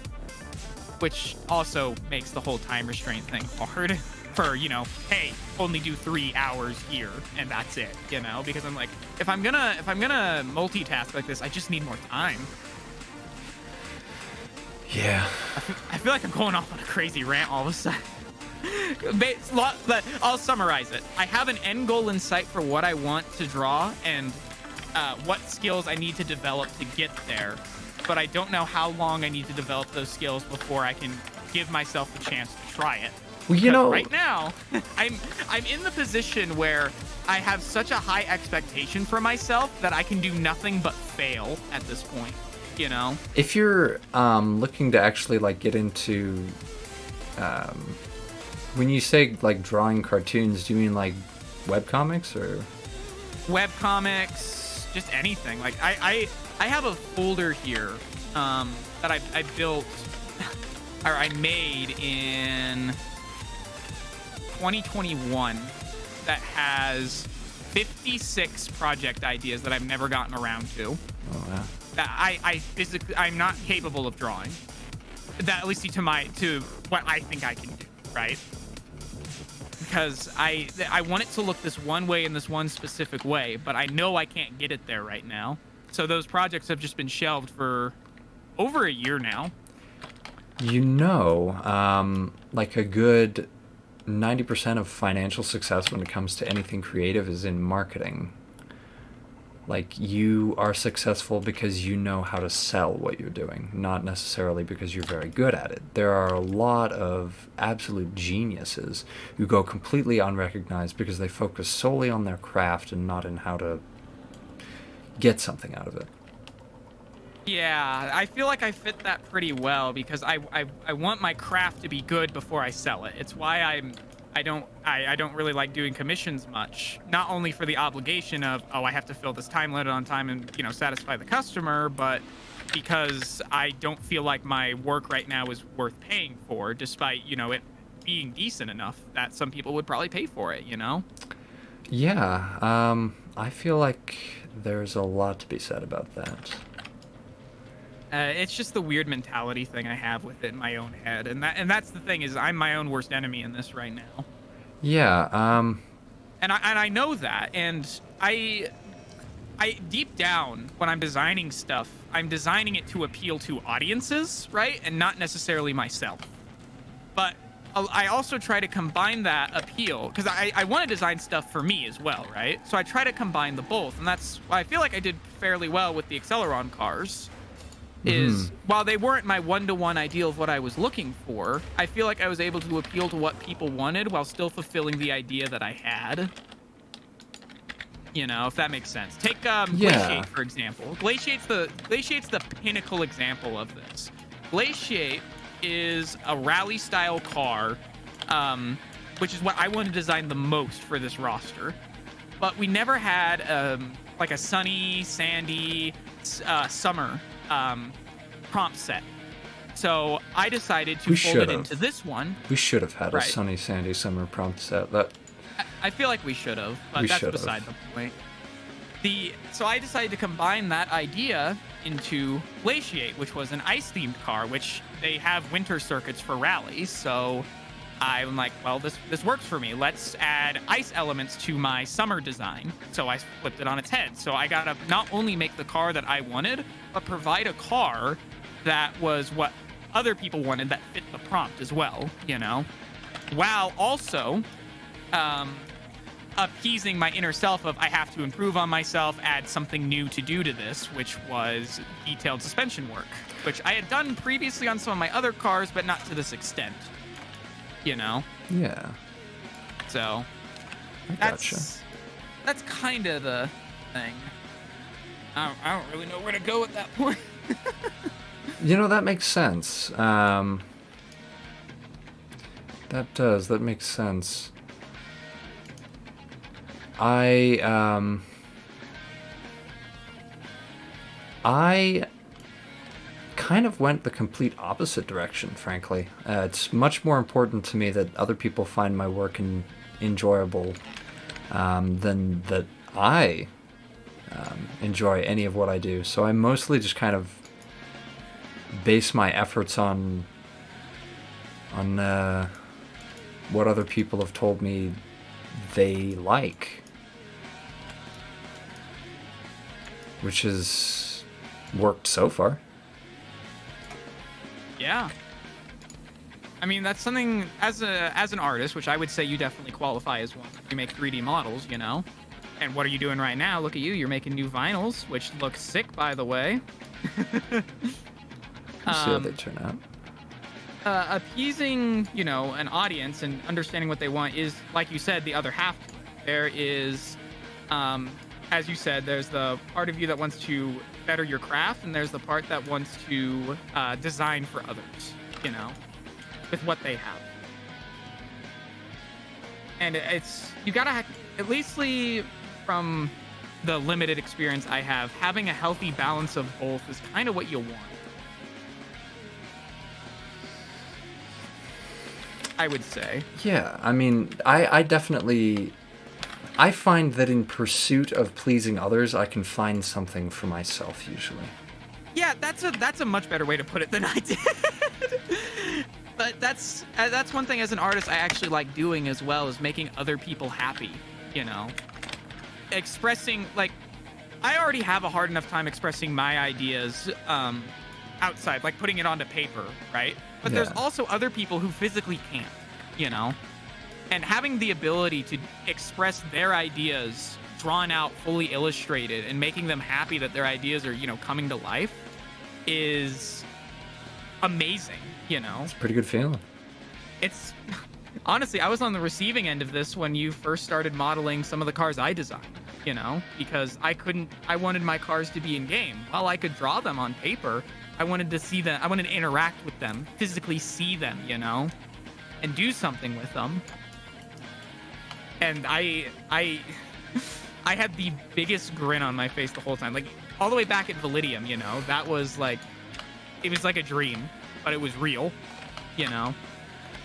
Which also makes the whole time restraint thing hard for, you know, hey, only do 3 hours here and that's it, you know? Because I'm like, if I'm gonna multitask like this, I just need more time. Yeah. I feel like I'm going off on a crazy rant all of a sudden. But I'll summarize it. I have an end goal in sight for what I want to draw and what skills I need to develop to get there, but I don't know how long I need to develop those skills before I can give myself the chance to try it. Well, you know, right now, I'm in the position where I have such a high expectation for myself that I can do nothing but fail at this point, you know? If you're looking to actually like get into when you say like drawing cartoons, do you mean like webcomics or webcomics, just anything? Like I have a folder here that I built or I made in 2021 that has 56 project ideas that I've never gotten around to. Oh wow. That I'm not capable of drawing. That, at least to what I think I can do, right? Because I want it to look this one way in this one specific way, but I know I can't get it there right now. So those projects have just been shelved for over a year now. You know, like a good 90% of financial success when it comes to anything creative is in marketing. Like, you are successful because you know how to sell what you're doing, not necessarily because you're very good at it. There are a lot of absolute geniuses who go completely unrecognized because they focus solely on their craft and not in how to get something out of it. Yeah, I feel like I fit that pretty well because I want my craft to be good before I sell it. It's why I don't really like doing commissions much. Not only for the obligation of, oh, I have to fill this time limit on time and, you know, satisfy the customer, but because I don't feel like my work right now is worth paying for, despite, you know, it being decent enough that some people would probably pay for it, you know? Yeah, I feel like there's a lot to be said about that. It's just the weird mentality thing I have with it in my own head, and that's the thing, is I'm my own worst enemy in this right now. Yeah. And I know that, and I deep down when I'm designing stuff, I'm designing it to appeal to audiences, right, and not necessarily myself. But I also try to combine that appeal because I want to design stuff for me as well, right? So I try to combine the both, and that's why I feel like I did fairly well with the Acceleron cars. Is while they weren't my one-to-one ideal of what I was looking for, I feel like I was able to appeal to what people wanted while still fulfilling the idea that I had. You know, if that makes sense. Take Glaciate, for example. Glaciate's the pinnacle example of this. Glaciate is a rally-style car, which is what I wanted to design the most for this roster. But we never had like a sunny, sandy summer prompt set. So I decided to fold it into this one. We should have had a sunny, sandy summer prompt set. I feel like we should have, but that's beside the point. So I decided to combine that idea into Glaciate, which was an ice-themed car, which they have winter circuits for rallies. So I'm like, well, this works for me. Let's add ice elements to my summer design. So I flipped it on its head. So I got to not only make the car that I wanted, but provide a car that was what other people wanted that fit the prompt as well, you know? While also appeasing my inner self of I have to improve on myself, add something new to do to this, which was detailed suspension work, which I had done previously on some of my other cars, but not to this extent, you know? Yeah. So I gotcha. That's kind of the thing. I don't really know where to go at that point. That makes sense. That makes sense. I kind of went the complete opposite direction, frankly. It's much more important to me that other people find my work enjoyable than that I enjoy any of what I do. So I mostly just kind of base my efforts on what other people have told me they like, which has worked so far. Yeah. I mean, that's something as an artist, which I would say you definitely qualify as one. You make 3D models, you know? And what are you doing right now? Look at you. You're making new vinyls, which look sick, by the way. We'll see how they turn out. Appeasing, an audience and understanding what they want is, like you said, the other half. There is, as you said, there's the part of you that wants to better your craft, and there's the part that wants to design for others, with what they have. And you gotta at least from the limited experience I have, having a healthy balance of both is kind of what you want. I would say. Yeah, I mean, I definitely... I find that in pursuit of pleasing others, I can find something for myself, usually. Yeah, that's a much better way to put it than I did. But that's one thing as an artist I actually like doing as well, is making other people happy, Expressing, I already have a hard enough time expressing my ideas outside, putting it onto paper, right? But there's also other people who physically can't, And having the ability to express their ideas drawn out, fully illustrated, and making them happy that their ideas are, coming to life is amazing, It's a pretty good feeling. It's... Honestly, I was on the receiving end of this when you first started modeling some of the cars I designed, Because I wanted my cars to be in game. While I could draw them on paper, I wanted to see them, I wanted to interact with them, physically see them, and do something with them. And I had the biggest grin on my face the whole time. All the way back at Validium, that was it was like a dream, but it was real,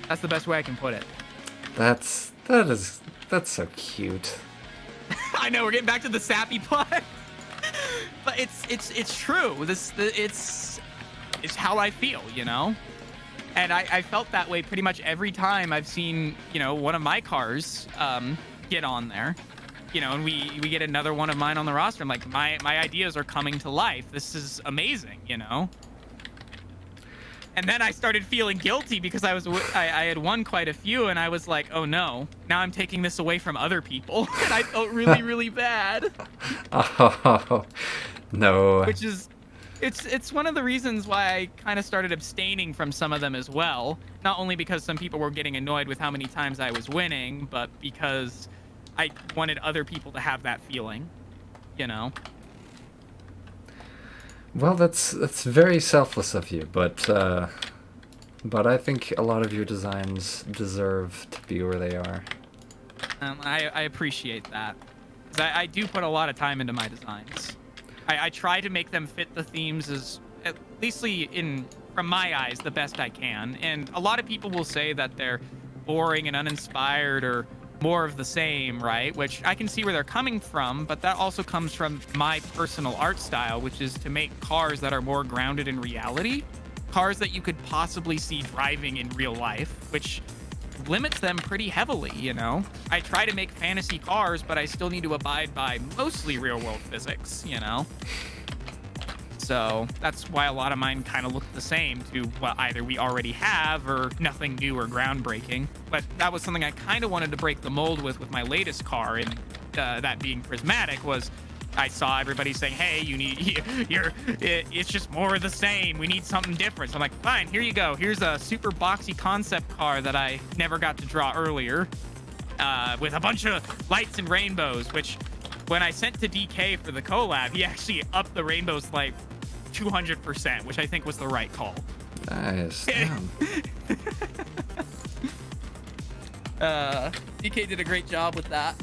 That's the best way I can put it. That's so cute. I know, we're getting back to the sappy part. But it's true. It's how I feel, And I felt that way pretty much every time I've seen, one of my cars get on there. And we get another one of mine on the roster. I'm like, my ideas are coming to life. This is amazing, And then I started feeling guilty because I had won quite a few, and I was like, oh no, now I'm taking this away from other people. And I felt really, really bad. Oh, no. Which is... It's one of the reasons why I kind of started abstaining from some of them as well. Not only because some people were getting annoyed with how many times I was winning, but because I wanted other people to have that feeling, Well, that's very selfless of you, but I think a lot of your designs deserve to be where they are. I appreciate that. 'Cause I do put a lot of time into my designs. I try to make them fit the themes as, at least from my eyes, the best I can. And a lot of people will say that they're boring and uninspired or more of the same, right? Which I can see where they're coming from, but that also comes from my personal art style, which is to make cars that are more grounded in reality. Cars that you could possibly see driving in real life, which limits them pretty heavily, I try to make fantasy cars, but I still need to abide by mostly real-world physics, So that's why a lot of mine kind of look the same to what either we already have or nothing new or groundbreaking. But that was something I kind of wanted to break the mold with my latest car, and that being prismatic was I saw everybody saying, hey, it's just more of the same. We need something different. So I'm like, fine, here you go. Here's a super boxy concept car that I never got to draw earlier with a bunch of lights and rainbows, which when I sent to DK for the collab, he actually upped the rainbows like 200%, which I think was the right call. Nice. Damn. DK did a great job with that.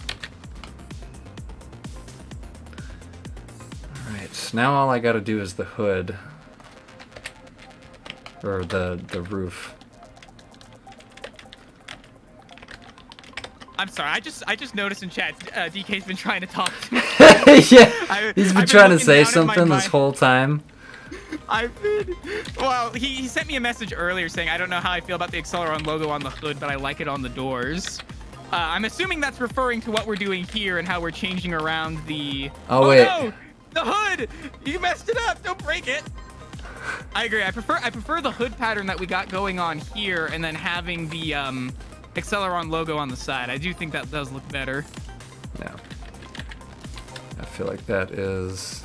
Alright, so now all I gotta do is the hood. Or the roof. I'm sorry, I just noticed in chat, DK's been trying to talk to me. Yeah, he's been trying to say something this whole time. Well, he sent me a message earlier saying, I don't know how I feel about the Acceleron logo on the hood, but I like it on the doors. I'm assuming that's referring to what we're doing here and how we're changing around the... Oh wait. No! The hood! You messed it up! Don't break it! I agree. I prefer the hood pattern that we got going on here and then having the Acceleron logo on the side. I do think that does look better. Yeah. I feel like that is...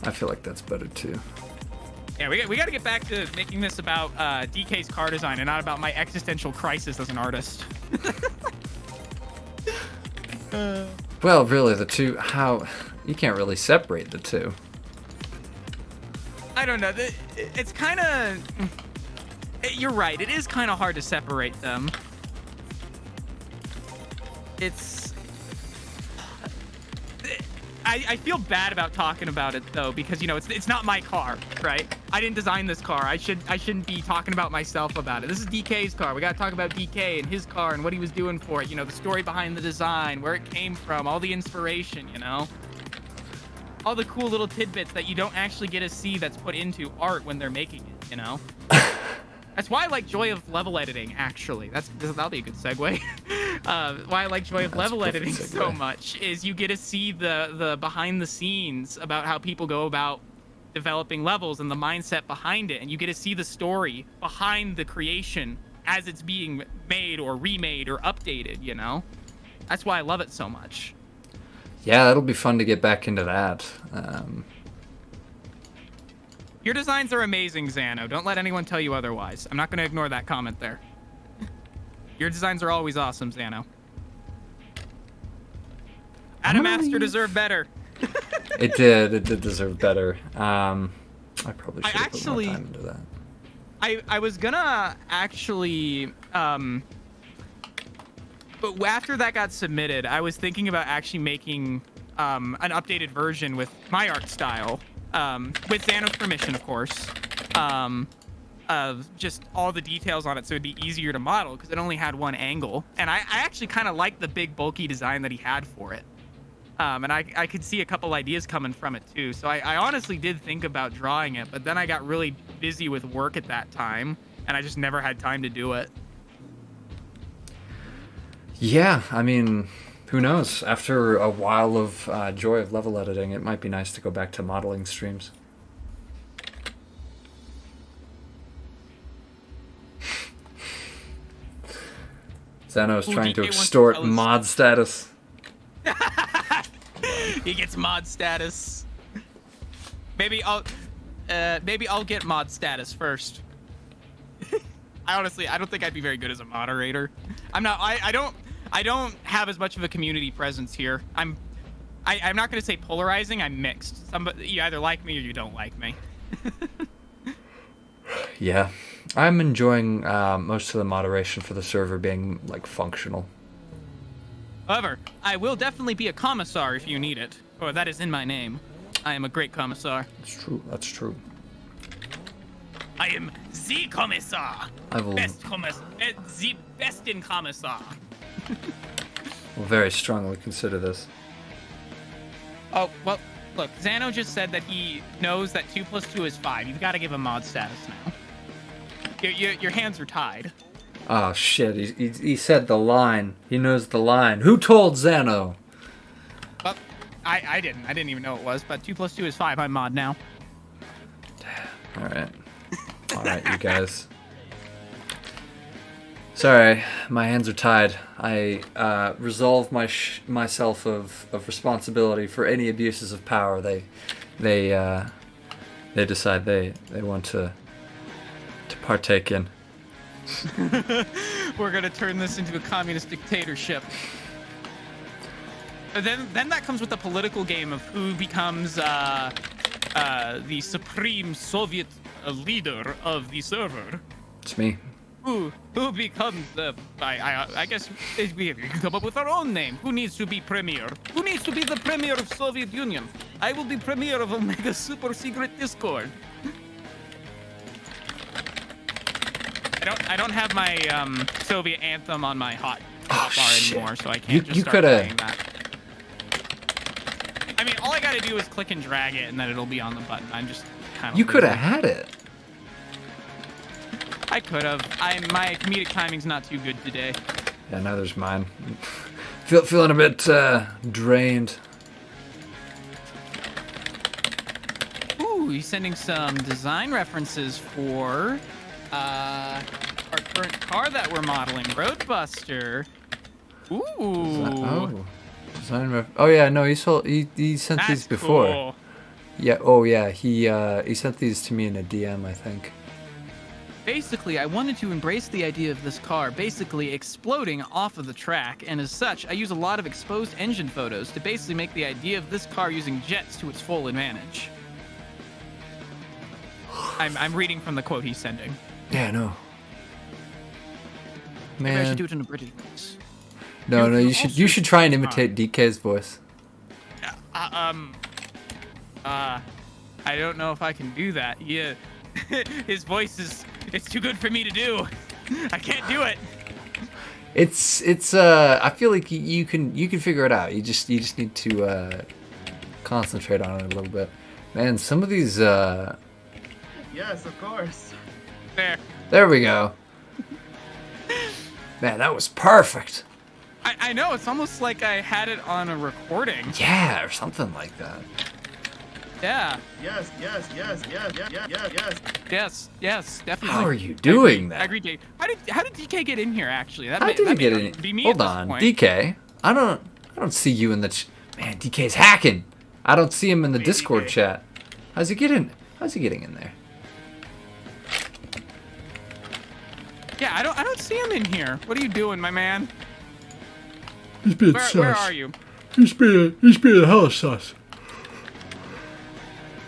I feel like that's better too. Yeah, we got to get back to making this about DK's car design and not about my existential crisis as an artist. Well, really, the two, how... You can't really separate the two. I don't know. It's kind of... You're right. It is kind of hard to separate them. It's... I feel bad about talking about it, though, because, you know, it's not my car, right? I didn't design this car. I shouldn't be talking about myself about it. This is DK's car. We got to talk about DK and his car and what he was doing for it. You know, the story behind the design, where it came from, all the inspiration, you know? All the cool little tidbits that you don't actually get to see that's put into art when they're making it, you know? That's why I like Joy of Level Editing, actually. That'll be a good segue. Why I like Joy of Level Editing so much is you get to see the behind the scenes about how people go about developing levels and the mindset behind it, and you get to see the story behind the creation as it's being made or remade or updated, you know? That's why I love it so much. Yeah, that'll be fun to get back into that. Your designs are amazing, Xano. Don't let anyone tell you otherwise. I'm not going to ignore that comment there. Your designs are always awesome, Xano. Adamaster deserved better. It did deserve better. I probably should have put more time into that. I was gonna actually, but after that got submitted, I was thinking about actually making an updated version with my art style, with Xano's permission, of course, of just all the details on it, so it'd be easier to model because it only had one angle, and I actually kind of liked the big bulky design that he had for it. And I could see a couple ideas coming from it too. So I honestly did think about drawing it, but then I got really busy with work at that time, and I just never had time to do it. Yeah, I mean, who knows? After a while of joy of level editing, it might be nice to go back to modeling streams. Xano's trying to extort mod status. He gets mod status. Maybe I'll get mod status first. I don't think I'd be very good as a moderator. I don't have as much of a community presence here. I'm not gonna say polarizing. I'm mixed. You either like me or you don't like me. Yeah, I'm enjoying most of the moderation for the server being like functional. However, I will definitely be a commissar if you need it, or that is in my name. I am a great commissar. That's true. That's true. I am the commissar. The best in commissar. Will very strongly consider this. Oh, well, look, Xano just said that he knows that 2 + 2 is 5. You've got to give him mod status now. Your hands are tied. Oh shit, he said the line. He knows the line. Who told Xano? Well, I didn't even know it was, but 2 + 2 is 5. I'm mod now. All right, you guys. Sorry, my hands are tied. I resolve myself of responsibility for any abuses of power they decide they want to partake in. We're gonna turn this into a communist dictatorship. But then that comes with the political game of who becomes the supreme Soviet leader of the server. It's me. Who becomes the? I guess we can come up with our own name. Who needs to be premier? Who needs to be the premier of Soviet Union? I will be premier of Omega Super Secret Discord. I don't have my Soviet anthem on my hot bar anymore, so I can't just start playing that. I mean, all I gotta do is click and drag it, and then it'll be on the button. I'm just kind of. You could have had it. I could have. My comedic timing's not too good today. Yeah, neither's mine. Feeling a bit drained. Ooh, he's sending some design references for our current car that we're modeling, Roadbuster. Ooh. Oh yeah, no, he sent That's these before. Cool. Yeah. Oh yeah, he sent these to me in a DM, I think. Basically, I wanted to embrace the idea of this car basically exploding off of the track, and as such, I use a lot of exposed engine photos to basically make the idea of this car using jets to its full advantage. I'm reading from the quote he's sending. Yeah, no. Maybe I should do Man. it in a British voice. No, you should try and imitate DK's voice. I don't know if I can do that. Yeah, his voice it's too good for me to do. I can't do it. It's I feel like you can figure it out. You just need to concentrate on it a little bit. Man, some of these Yes, of course. There we go. Man, that was perfect. I know, it's almost like I had it on a recording. Yeah, or something like that. Yeah. Yes, Definitely. How are you doing I that? agree, Jake. How did DK get in here? Actually, How did you get in? Be me Hold at this on, point. DK. I don't see you in the man. DK's hacking. I don't see him in the Hey, Discord DK. chat. How's he getting in there? Yeah, I don't see him in here. What are you doing, my man? He's being Where are you? He's being hella sus.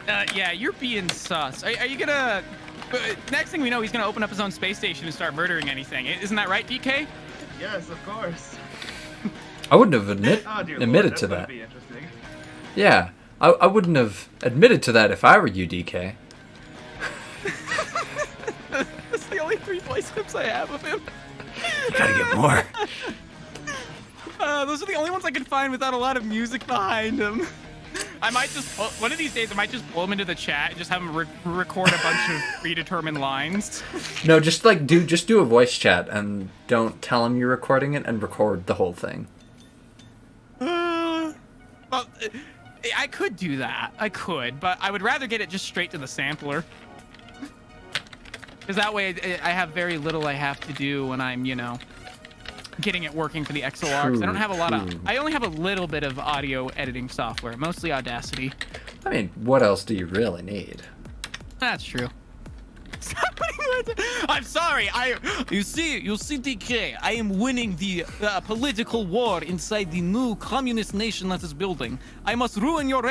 Yeah, you're being sus. Are you gonna? Next thing we know, he's gonna open up his own space station and start murdering anything. Isn't that right, DK? yes, of course. I wouldn't have Oh, dear admitted Lord, to that's that. gonna be interesting. Yeah, I wouldn't have admitted to that if I were you, DK. That's the only 3 voice clips I have of him. You gotta get more. Those are the only ones I can find without a lot of music behind him. I might just one of these days I might just pull him into the chat and just have him record a bunch of predetermined lines. No, just do a voice chat and don't tell him you're recording it and record the whole thing. Well, I could do that. I could, but I would rather get it just straight to the sampler. Because that way I have very little I have to do when I'm, getting it working for the XLR. 'Cause I don't have a lot of. I only have a little bit of audio editing software, mostly Audacity. I mean, what else do you really need? That's true. I'm sorry. You see, DK. I am winning the political war inside the new communist nation that is building. I must ruin your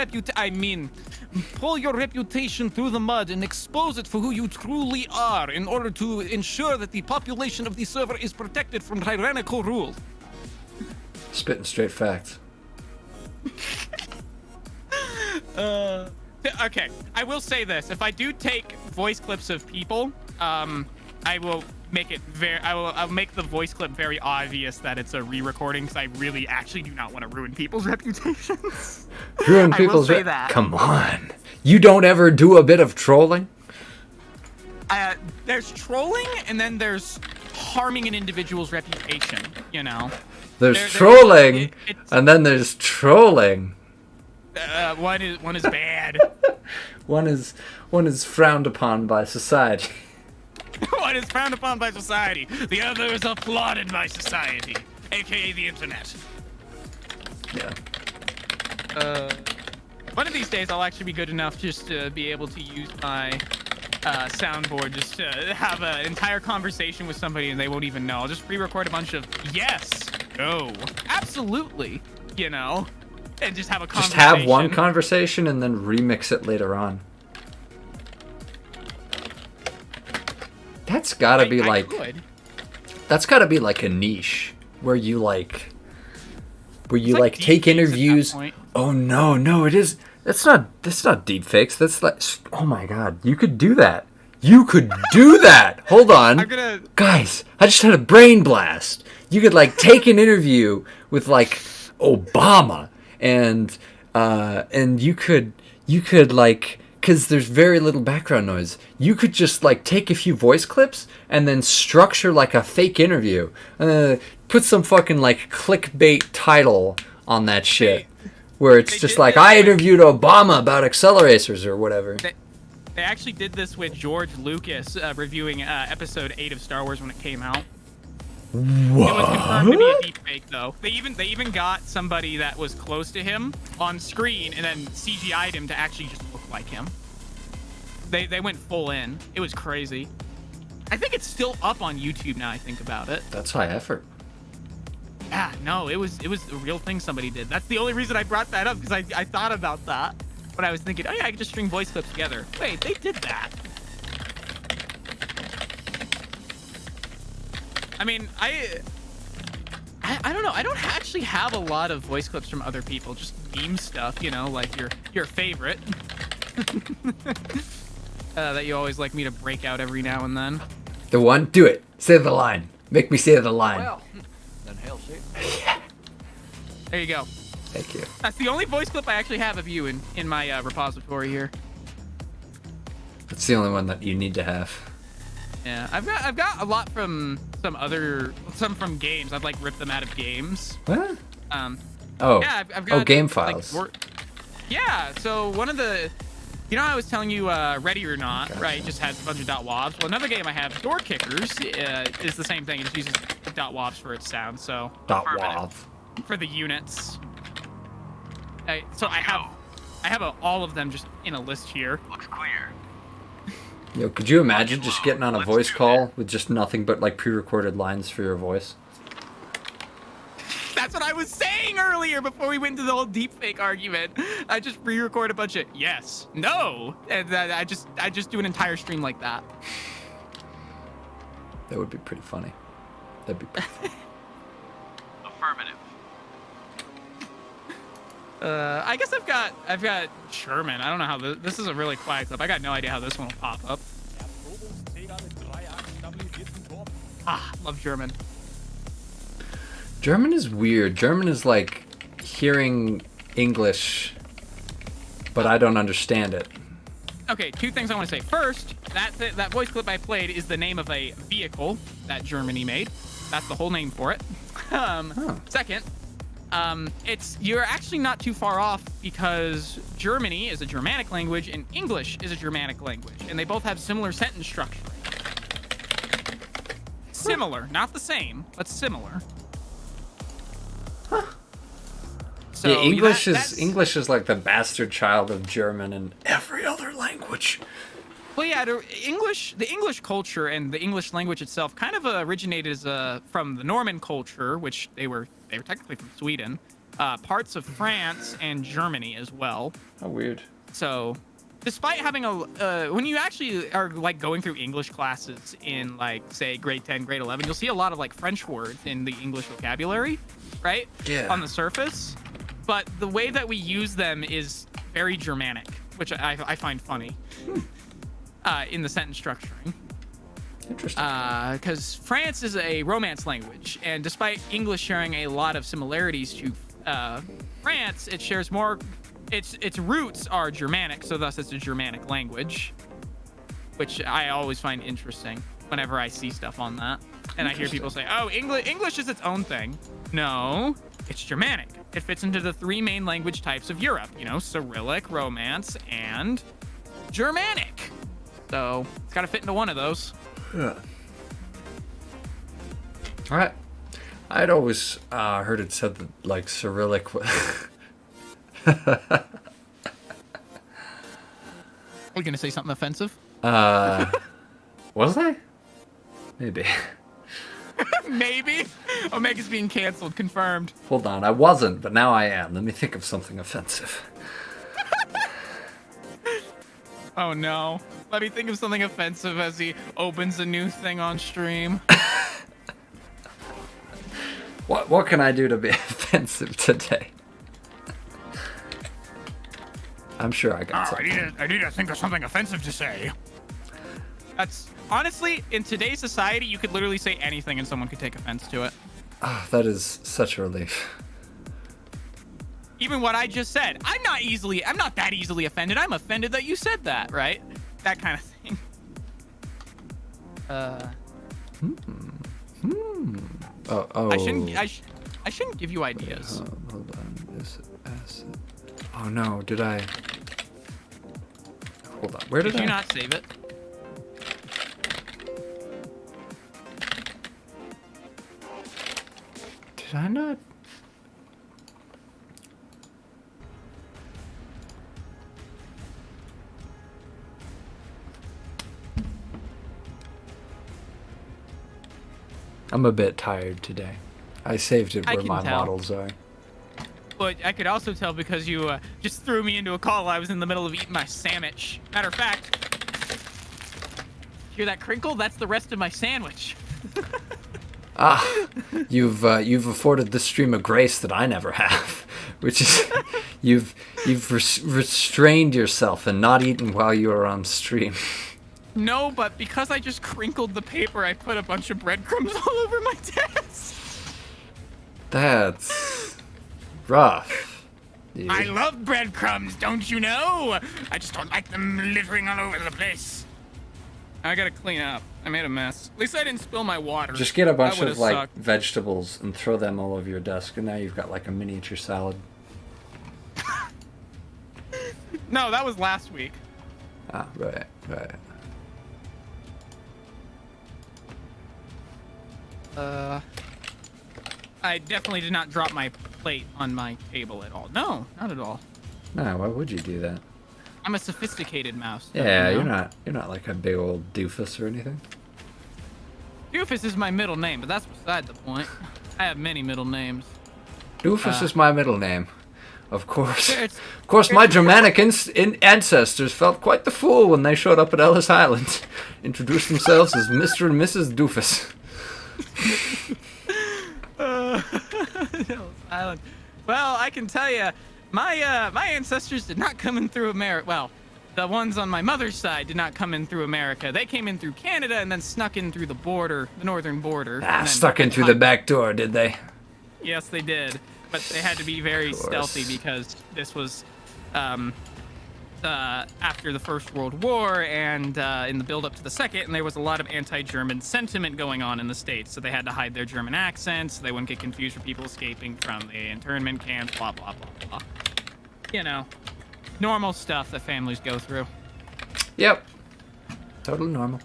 pull your reputation through the mud and expose it for who you truly are, in order to ensure that the population of the server is protected from tyrannical rule. Spitting straight facts. Okay, I will say this: if I do take voice clips of people, I will make it I'll make the voice clip very obvious that it's a re-recording, because I really actually do not want to ruin people's reputations. Ruin I will people's say that. Come on. You don't ever do a bit of trolling? There's trolling, and then there's harming an individual's reputation. There's trolling, and then there's trolling. One is bad. One is frowned upon by society. One is frowned upon by society. The other is applauded by society, aka the internet. Yeah. One of these days, I'll actually be good enough just to be able to use my soundboard, just to have an entire conversation with somebody and they won't even know. I'll just re-record a bunch of yes, no, absolutely, you know, and just have a conversation. Just have one conversation and then remix it later on. That's gotta be like. That's gotta be like a niche where you like. Where you like take interviews. Oh no, it is. That's not deep fakes. That's like, oh my god, you could do that. You could do that. Hold on, guys. I just had a brain blast. You could like take an interview with like Obama, and you could like, because there's very little background noise. You could just like take a few voice clips and then structure like a fake interview. Put some fucking like clickbait title on that shit, where it's just like, I interviewed Obama about acceleracers or whatever. They actually did this with George Lucas reviewing episode 8 of Star Wars when it came out. What? It was confirmed to be a deep fake, though. They even got somebody that was close to him on screen and then CGI'd him to actually just look like him. They went full in. It was crazy. I think it's still up on YouTube now I think about it. That's high effort. Yeah, no, it was a real thing somebody did. That's the only reason I brought that up, because I thought about that when I was thinking, oh yeah, I could just string voice clips together. Wait, they did that. I mean, I don't know. I don't actually have a lot of voice clips from other people, just meme stuff, you know, like your favorite. That you always like me to break out every now and then. The one? Do it. Say the line. Make me say the line. Well, then hell shit. Yeah. There you go. Thank you. That's the only voice clip I actually have of you in my repository here. That's the only one that you need to have. Yeah, I've got a lot from some from games. I've like ripped them out of games. What? Oh. Yeah, I've got game like, files. Yeah, so one of the, you know, I was telling you Ready or Not, gotcha. Right? Just has a bunch of .wobs. Well, another game I have, Door Kickers, is the same thing. It just uses .wobs for its sound. So .wob for the units. So I have all of them just in a list here. Looks clear. Yo, could you imagine just getting on a voice call with just nothing but like pre-recorded lines for your voice? That's what I was saying earlier before we went into the whole deepfake argument. I just pre-record a bunch of yes, no, and I just do an entire stream like that. That would be pretty funny. That'd be pretty funny. Affirmative. I guess I've got German. I don't know how this is a really quiet clip. I got no idea how this one will pop up. Love German. German is weird. German is like hearing English, but I don't understand it. Okay, two things I want to say. First, that voice clip I played is the name of a vehicle that Germany made. That's the whole name for it. Second, you're actually not too far off, because Germany is a Germanic language and English is a Germanic language, and they both have similar sentence structure. Similar, not the same, but similar. Huh. So yeah, English is like the bastard child of German and every other language. Well, yeah, the English culture and the English language itself kind of originated from the Norman culture, which they were technically from Sweden, parts of France and Germany as well. How weird. So, despite having when you actually are like going through English classes in like say grade 10, grade 11, you'll see a lot of like French words in the English vocabulary, right? Yeah. On the surface, but the way that we use them is very Germanic, which I find funny. In the sentence structuring. Interesting. Because France is a Romance language, and despite English sharing a lot of similarities to France, it shares more. Its roots are Germanic, so thus it's a Germanic language, which I always find interesting whenever I see stuff on that, and I hear people say, "Oh, English is its own thing." No, it's Germanic. It fits into the 3 main language types of Europe. You know, Cyrillic, Romance, and Germanic. So it's got to fit into one of those. Yeah. All right. I'd always heard it said that like Cyrillic. Are we gonna say something offensive? Was I? Maybe. Maybe. Omega's being canceled. Confirmed. Hold on, I wasn't, but now I am. Let me think of something offensive. Oh no. Let me think of something offensive as he opens a new thing on stream. What can I do to be offensive today? I'm sure I got something. I need to think of something offensive to say. That's honestly, in today's society, you could literally say anything and someone could take offense to it. Oh, that is such a relief. Even what I just said. I'm not that easily offended. I'm offended that you said that, right? That kind of thing. Oh. I shouldn't give you ideas. Hold on. Oh no, did I? Hold on. Where did you I? not save it? Did I not? I'm a bit tired today. I saved it I where can my tell. models are. But I could also tell because you just threw me into a call. I was in the middle of eating my sandwich. Matter of fact, hear that crinkle? That's the rest of my sandwich. You've afforded this stream a grace that I never have, which is you've restrained yourself and not eaten while you are on stream. No, but because I just crinkled the paper, I put a bunch of breadcrumbs all over my desk. That's rough. Dude. I love breadcrumbs, don't you know? I just don't like them littering all over the place. I gotta clean up. I made a mess. At least I didn't spill my water. Just get a bunch That of would've like sucked. vegetables and throw them all over your desk, and now you've got like a miniature salad. No, that was last week. Ah, right. I definitely did not drop my plate on my table at all. No, not at all. No, why would you do that? I'm a sophisticated mouse. don't Yeah, you know? you're not like a big old doofus or anything. Doofus is my middle name, but that's beside the point. I have many middle names. Doofus is my middle name. Of course. It's- Of course, my Germanic ancestors felt quite the fool when they showed up at Ellis Island. Introduced themselves as Mr. and Mrs. Doofus. Island. Well, I can tell you, my ancestors did not come in through America. Well, the ones on my mother's side did not come in through America. They came in through Canada and then snuck in through the border, the northern border. and then- Stuck in through the back door, did they? Yes, they did. But they had to be very Of course. stealthy because this was after the First World War and in the build-up to the Second, and there was a lot of anti-German sentiment going on in the States, so they had to hide their German accents. So they wouldn't get confused for people escaping from the internment camps, blah, blah, blah, blah. You know, normal stuff that families go through. Yep. Totally normal.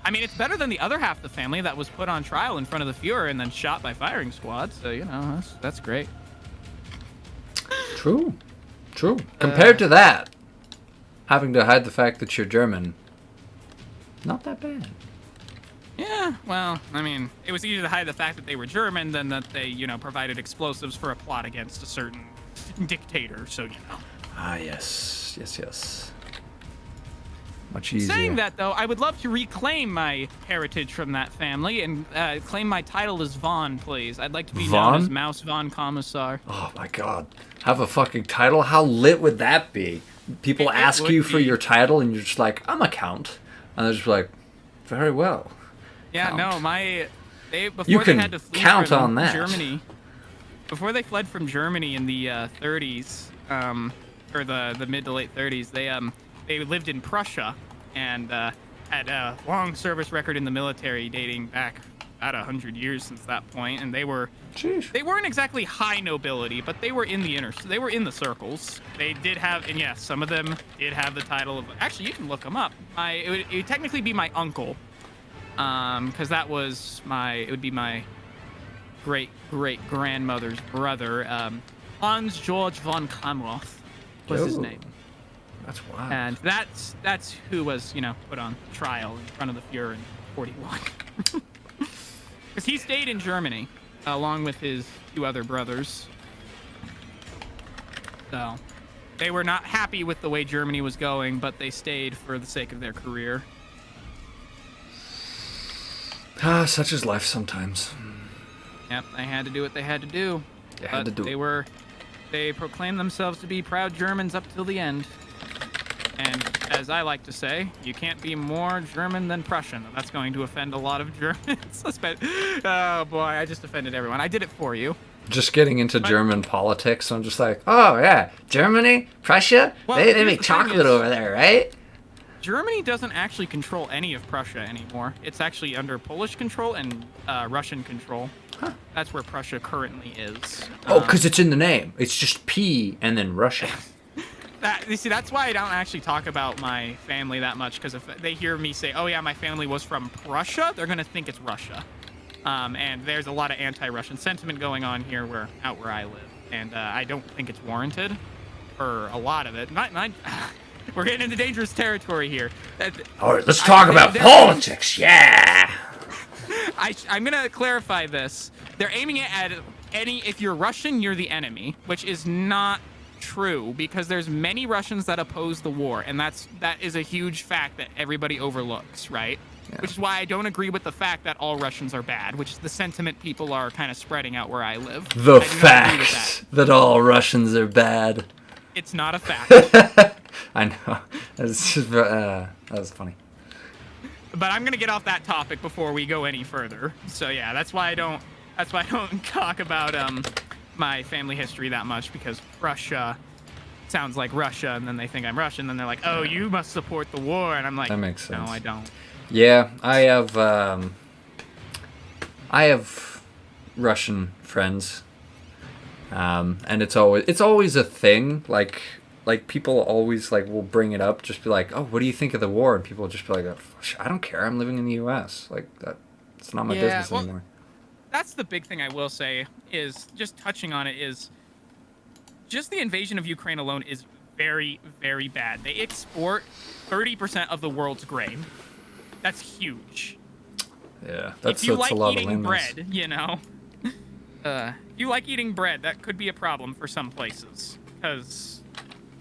I mean, it's better than the other half of the family that was put on trial in front of the Fuhrer and then shot by firing squads, so, you know, that's great. True. Compared to that, having to hide the fact that you're German, not that bad. Yeah, well, I mean, it was easier to hide the fact that they were German than that they, you know, provided explosives for a plot against a certain dictator, so, you know. Ah, yes. Much easier. Saying that, though, I would love to reclaim my heritage from that family and claim my title as Vaughn, please. I'd like to be known Vaughn? as Mouse Von Commissar. Oh my god. Have a fucking title? How lit would that be? People It ask would you for be. your title and you're just like, I'm a count. And they're just like, very well. Yeah, Count. no, before You can they had to flee count from on that. Germany, before they fled from Germany in the 30s, or the mid to late 30s, they lived in Prussia and had a long service record in the military dating back about 100 years since that point, and they weren't exactly high nobility, but they were in the circles. They did have, and yes, some of them did have the title of. Actually, you can look them up. It would technically be my uncle, because it would be my great grandmother's brother, Hans George von Klamroth was his name. That's wild. And that's who was, put on trial in front of the Fuhrer in 41. Because he stayed in Germany, along with his 2 other brothers. So, they were not happy with the way Germany was going, but they stayed for the sake of their career. Such is life sometimes. Yep, they had to do what they had to do. They proclaimed themselves to be proud Germans up till the end. And as I like to say, you can't be more German than Prussian. That's going to offend a lot of Germans. Oh boy, I just offended everyone. I did it for you. Just getting into German politics, I'm just like, oh yeah, Germany, Prussia, they make chocolate over there, right? Germany doesn't actually control any of Prussia anymore. It's actually under Polish control and Russian control. Huh. That's where Prussia currently is. Oh, because it's in the name. It's just P and then Russia. You see, that's why I don't actually talk about my family that much, because if they hear me say, oh yeah, my family was from Prussia, they're going to think it's Russia. And there's a lot of anti-Russian sentiment going on here where I live. And I don't think it's warranted for a lot of it. We're getting into dangerous territory here. All right, let's talk about politics. Yeah. I'm going to clarify this. They're aiming it at if you're Russian, you're the enemy, which is not true, because there's many Russians that oppose the war, and that is a huge fact that everybody overlooks, right? Yeah. Which is why I don't agree with the fact that all Russians are bad, which is the sentiment people are kind of spreading out where I live. The fact that all Russians are bad. It's not a fact. I know. That was funny. But I'm gonna get off that topic before we go any further. So yeah, that's why I don't talk about my family history that much, because Russia sounds like Russia, and then they think I'm Russian, then they're like, oh, you must support the war, and I'm like, that makes sense. No, I don't. Yeah, I have Russian friends, and it's always a thing. Like people always will bring it up, just be like, oh, what do you think of the war? And people will just be like, I don't care. I'm living in the U.S. It's not my business anymore. That's the big thing I will say, is just touching on it, is just the invasion of Ukraine alone is very, very bad. They export 30% of the world's grain. That's huge. Yeah, if you like eating bread, if you like eating bread, that could be a problem for some places, because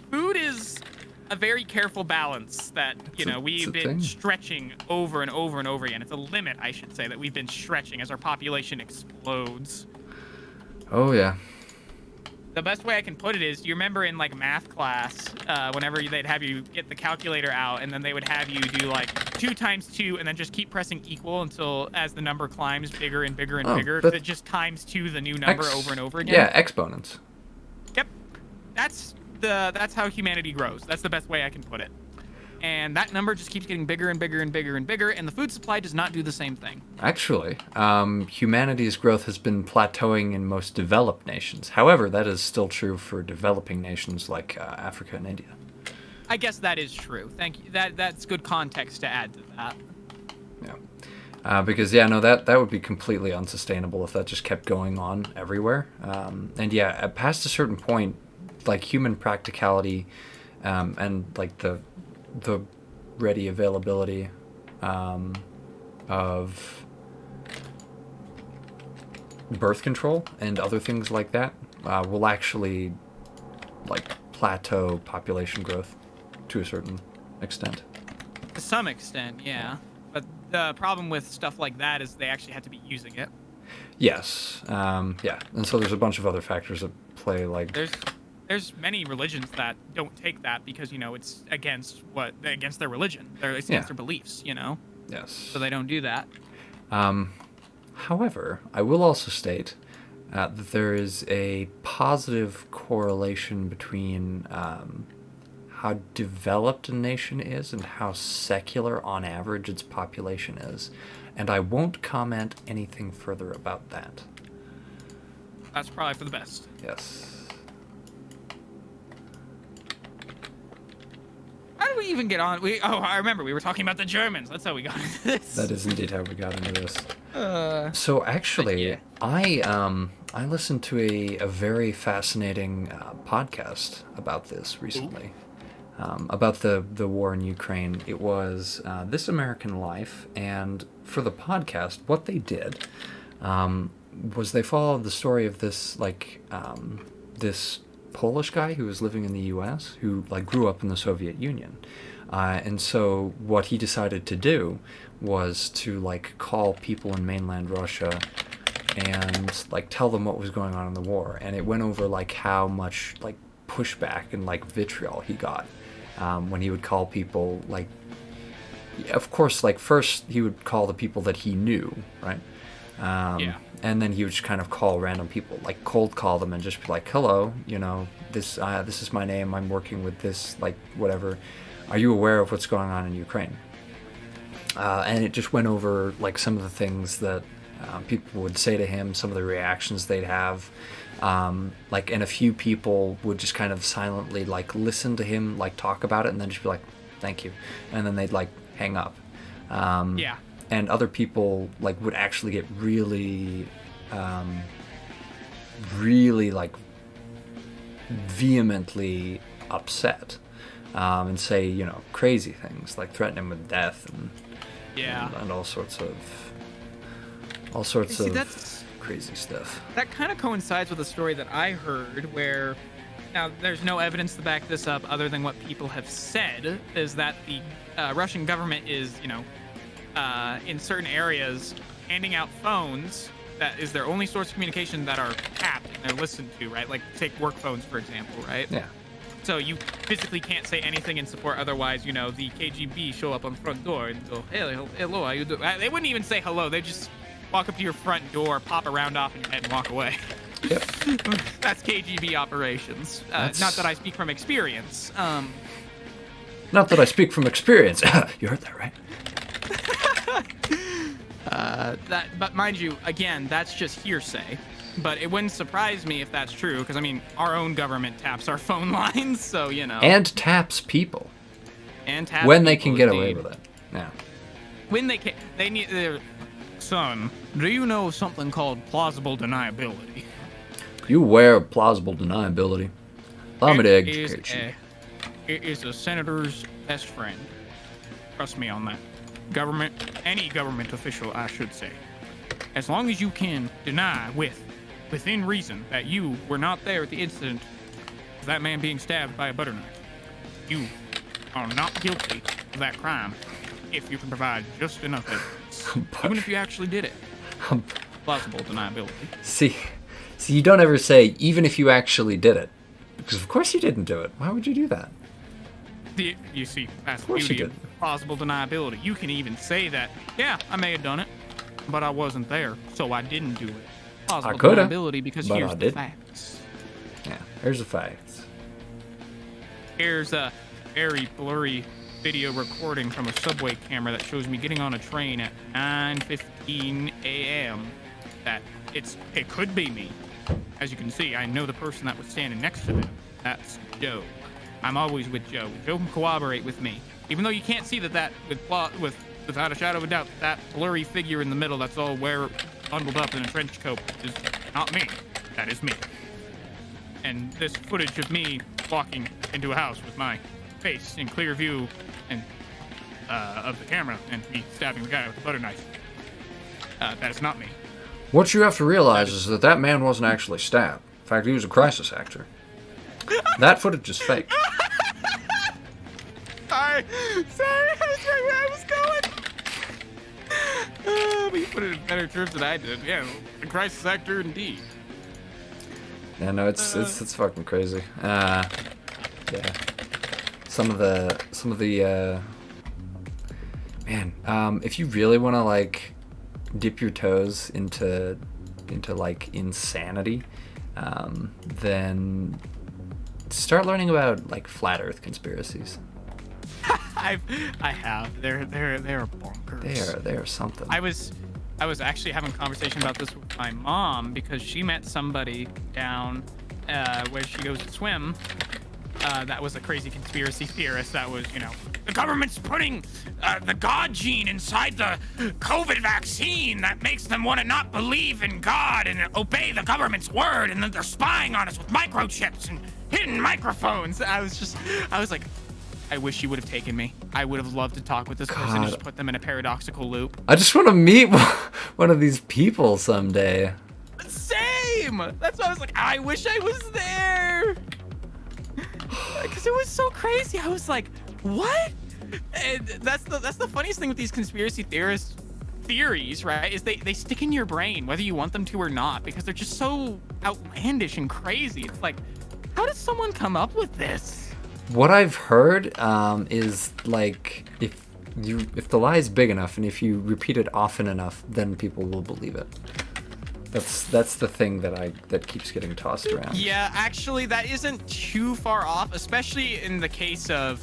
food is a very careful balance that we've been stretching over and over and over again. It's a limit, I should say, that we've been stretching as our population explodes. Oh yeah. The best way I can put it is, you remember in math class, whenever they'd have you get the calculator out, and then they would have you do 2 times 2, and then just keep pressing equal until as the number climbs bigger and bigger and bigger, it just times 2 the new number over and over again. Yeah, exponents. Yep, that's how humanity grows. That's the best way I can put it. And that number just keeps getting bigger and bigger and bigger and bigger, and the food supply does not do the same thing. Actually, humanity's growth has been plateauing in most developed nations. However, that is still true for developing nations like Africa and India. I guess that is true. Thank you. That's good context to add to that. Yeah. Because, that would be completely unsustainable if that just kept going on everywhere. And yeah, past a certain point, human practicality and the ready availability of birth control and other things like that will actually plateau population growth to a certain extent. To some extent, yeah. But the problem with stuff like that is they actually had to be using it. Yes. Yeah. And so there's a bunch of other factors that play There's many religions that don't take that because, it's against their religion. It's against their beliefs, Yes. So they don't do that. However, I will also state that there is a positive correlation between how developed a nation is and how secular, on average, its population is. and I won't comment anything further about that. That's probably for the best. Yes. How did we even get on? I remember we were talking about the Germans. That's how we got into this. That is indeed how we got into this. So actually, yeah. I listened to a very fascinating podcast about this recently. About the war in Ukraine. It was This American Life, and for the podcast, what they did was they followed the story of this this Polish guy who was living in the U.S. who grew up in the Soviet Union, and so what he decided to do was to call people in mainland Russia and tell them what was going on in the war, and it went over how much pushback and vitriol he got when he would call people of course first he would call the people that he knew, right? Yeah. And then he would just kind of call random people, cold call them and just be like, hello, this is my name, I'm working with this, whatever. Are you aware of what's going on in Ukraine? And it just went over, some of the things that people would say to him, some of the reactions they'd have. And a few people would just kind of silently, listen to him, talk about it, and then just be like, thank you. And then they'd, hang up. Yeah. And other people would actually get really vehemently upset and say crazy things, threaten him with death and all sorts of that's crazy stuff. That kind of coincides with a story that I heard where, now there's no evidence to back this up other than what people have said, is that the Russian government is in certain areas handing out phones that is their only source of communication that are tapped and they're listened to, right? Take work phones, for example, right? Yeah. So you physically can't say anything in support, otherwise, the KGB show up on the front door and go, hey, hello, how you doing? They wouldn't even say hello. They just walk up to your front door, pop a round off in your head, and walk away. Yep. That's KGB operations. Not that I speak from experience. Not that I speak from experience. You heard that, right? But mind you, again, that's just hearsay. But it wouldn't surprise me if that's true, because our own government taps our phone lines, so And taps people. And taps when people, they can get indeed. away with it. Yeah. When they can, they need. Son, do you know something called plausible deniability? You aware of plausible deniability? Allow me to educate you. It is a senator's best friend. Trust me on that. Government, any government official, I should say. As long as you can deny within reason that you were not there at the incident of that man being stabbed by a butter knife, you are not guilty of that crime if you can provide just enough evidence. Even if you actually did it. Plausible deniability. See, you don't ever say, even if you actually did it. Because of course you didn't do it. Why would you do that? You see, that's the beauty of plausible deniability. You can even say that, yeah, I may have done it, but I wasn't there, so I didn't do it. Plausible deniability, because here's the facts. Yeah, here's the facts. Here's a very blurry video recording from a subway camera that shows me getting on a train at 9:15 a.m. That it could be me. As you can see, I know the person that was standing next to him. That's Joe. I'm always with Joe. Joe can corroborate with me. Even though you can't see that without a shadow of a doubt, that blurry figure in the middle that's all bundled up in a trench coat is not me. That is me. And this footage of me walking into a house with my face in clear view and of the camera and me stabbing the guy with a butter knife. That is not me. What you have to realize is that man wasn't actually stabbed. In fact, he was a crisis actor. That footage is fake. Sorry, that's right where I was going. But you put it in better terms than I did. Yeah, a crisis actor indeed. Yeah, no, it's fucking crazy. Yeah. Some of the man, if you really want to dip your toes into insanity, then start learning about flat Earth conspiracies. I have. They're bonkers. They're something. I was actually having a conversation about this with my mom because she met somebody down where she goes to swim. That was a crazy conspiracy theorist. That was, the government's putting the God gene inside the COVID vaccine that makes them want to not believe in God and obey the government's word, and then they're spying on us with microchips and hidden microphones. I was like, I wish you would have taken me. I would have loved to talk with this person and just put them in a paradoxical loop. I just want to meet one of these people someday. Same! That's why I was like, I wish I was there! Because it was so crazy. I was like, what? And that's the funniest thing with these conspiracy theories, right? Is they stick in your brain whether you want them to or not, because they're just so outlandish and crazy. It's like, how does someone come up with this? What I've heard is like if the lie is big enough and if you repeat it often enough, then people will believe it. That's the thing that keeps getting tossed around. Yeah, actually, that isn't too far off, especially in the case of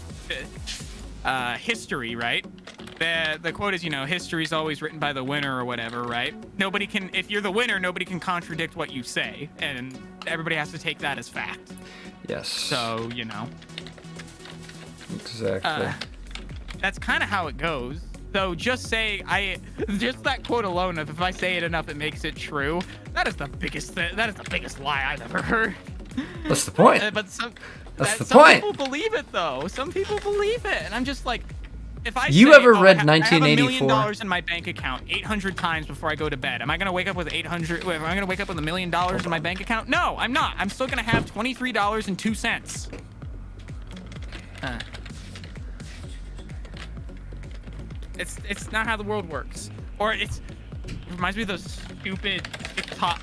history, right? The quote is, history's always written by the winner or whatever, right? If you're the winner, nobody can contradict what you say, and everybody has to take that as fact. Yes. So, Exactly. That's kind of how it goes. So just that quote alone, if I say it enough, it makes it true. That is the biggest lie I've ever heard. That's the point. But some people believe it though. Some people believe it, and I'm just like, if I you say, ever read I have 1984? $1 million in my bank account 800 times before I go to bed. Am I gonna wake up with 800? Am I gonna wake up with $1 million in my bank account? No, I'm not. I'm still gonna have $23.02. It's not how the world works. Or it reminds me of those stupid TikTok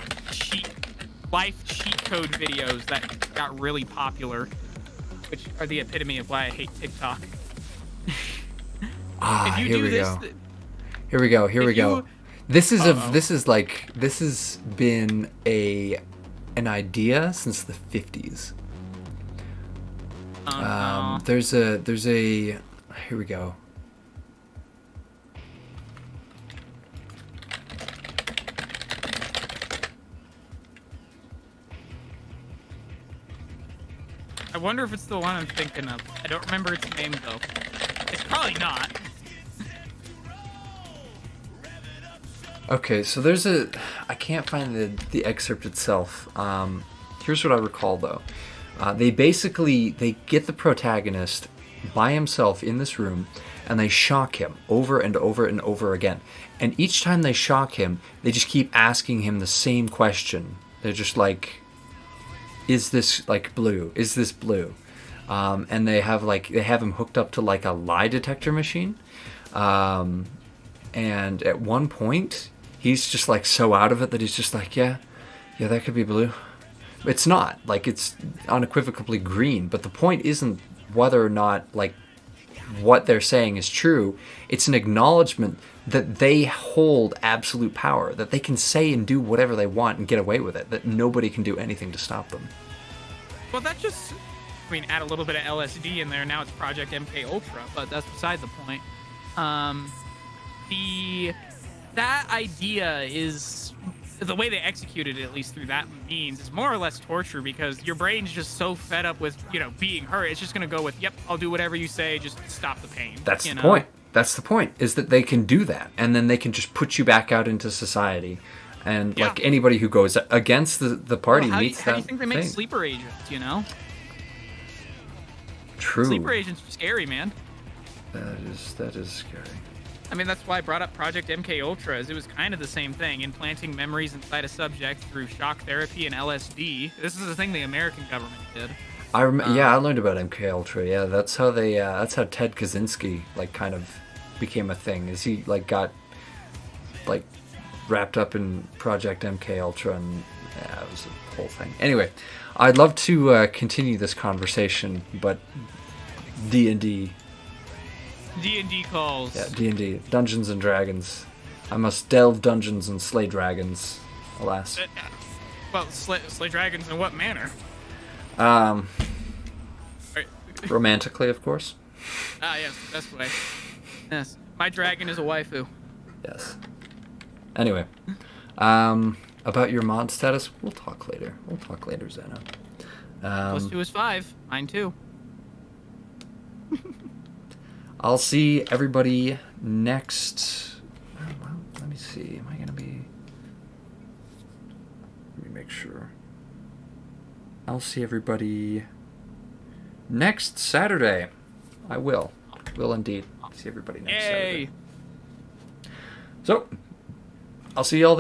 life cheat code videos that got really popular, which are the epitome of why I hate TikTok. Here we go. This has been an idea since the 50s. There's a here we go. I wonder if it's the one I'm thinking of. I don't remember its name though. It's probably not. Okay, so I can't find the excerpt itself. Here's what I recall though. They get the protagonist by himself in this room and they shock him over and over and over again. And each time they shock him, they just keep asking him the same question. They're just like, is this like blue? Is this blue? And they have him hooked up to like a lie detector machine. And at one point, he's just like so out of it that he's just like, yeah, that could be blue. It's not. Like, it's unequivocally green. But the point isn't whether or not like what they're saying is true. It's an acknowledgement that they hold absolute power, that they can say and do whatever they want and get away with it, that nobody can do anything to stop them. Well, that just, add a little bit of LSD in there. Now it's Project MK Ultra, but that's beside the point. That idea is, the way they executed it, at least through that means, is more or less torture, because your brain's just so fed up with, being hurt. It's just going to go with, yep, I'll do whatever you say, just stop the pain. That's the point. That's the point, is that they can do that, and then they can just put you back out into society. And like anybody who goes against the party meets that. How do you think they make sleeper agents, True. Sleeper agents are scary, man. That is scary. That's why I brought up Project MK Ultra, as it was kind of the same thing, implanting memories inside a subject through shock therapy and LSD. This is the thing the American government did. I learned about MK Ultra. Yeah, that's how that's how Ted Kaczynski kind of became a thing. Is he got wrapped up in Project MK Ultra, and it was a whole thing. Anyway, I'd love to continue this conversation, but D&D calls. Yeah, D&D. Dungeons and Dragons. I must delve dungeons and slay dragons, alas. Well, slay dragons in what manner? Romantically, of course. Ah, yes, best way. Yes, my dragon is a waifu. Yes. Anyway, about your mod status, we'll talk later. Zeno. +2 is 5. Mine too. I'll see everybody next. Well, let me see. Am I gonna be? Let me make sure. I'll see everybody next Saturday. I will indeed see everybody next Saturday. Yay! So, I'll see y'all then.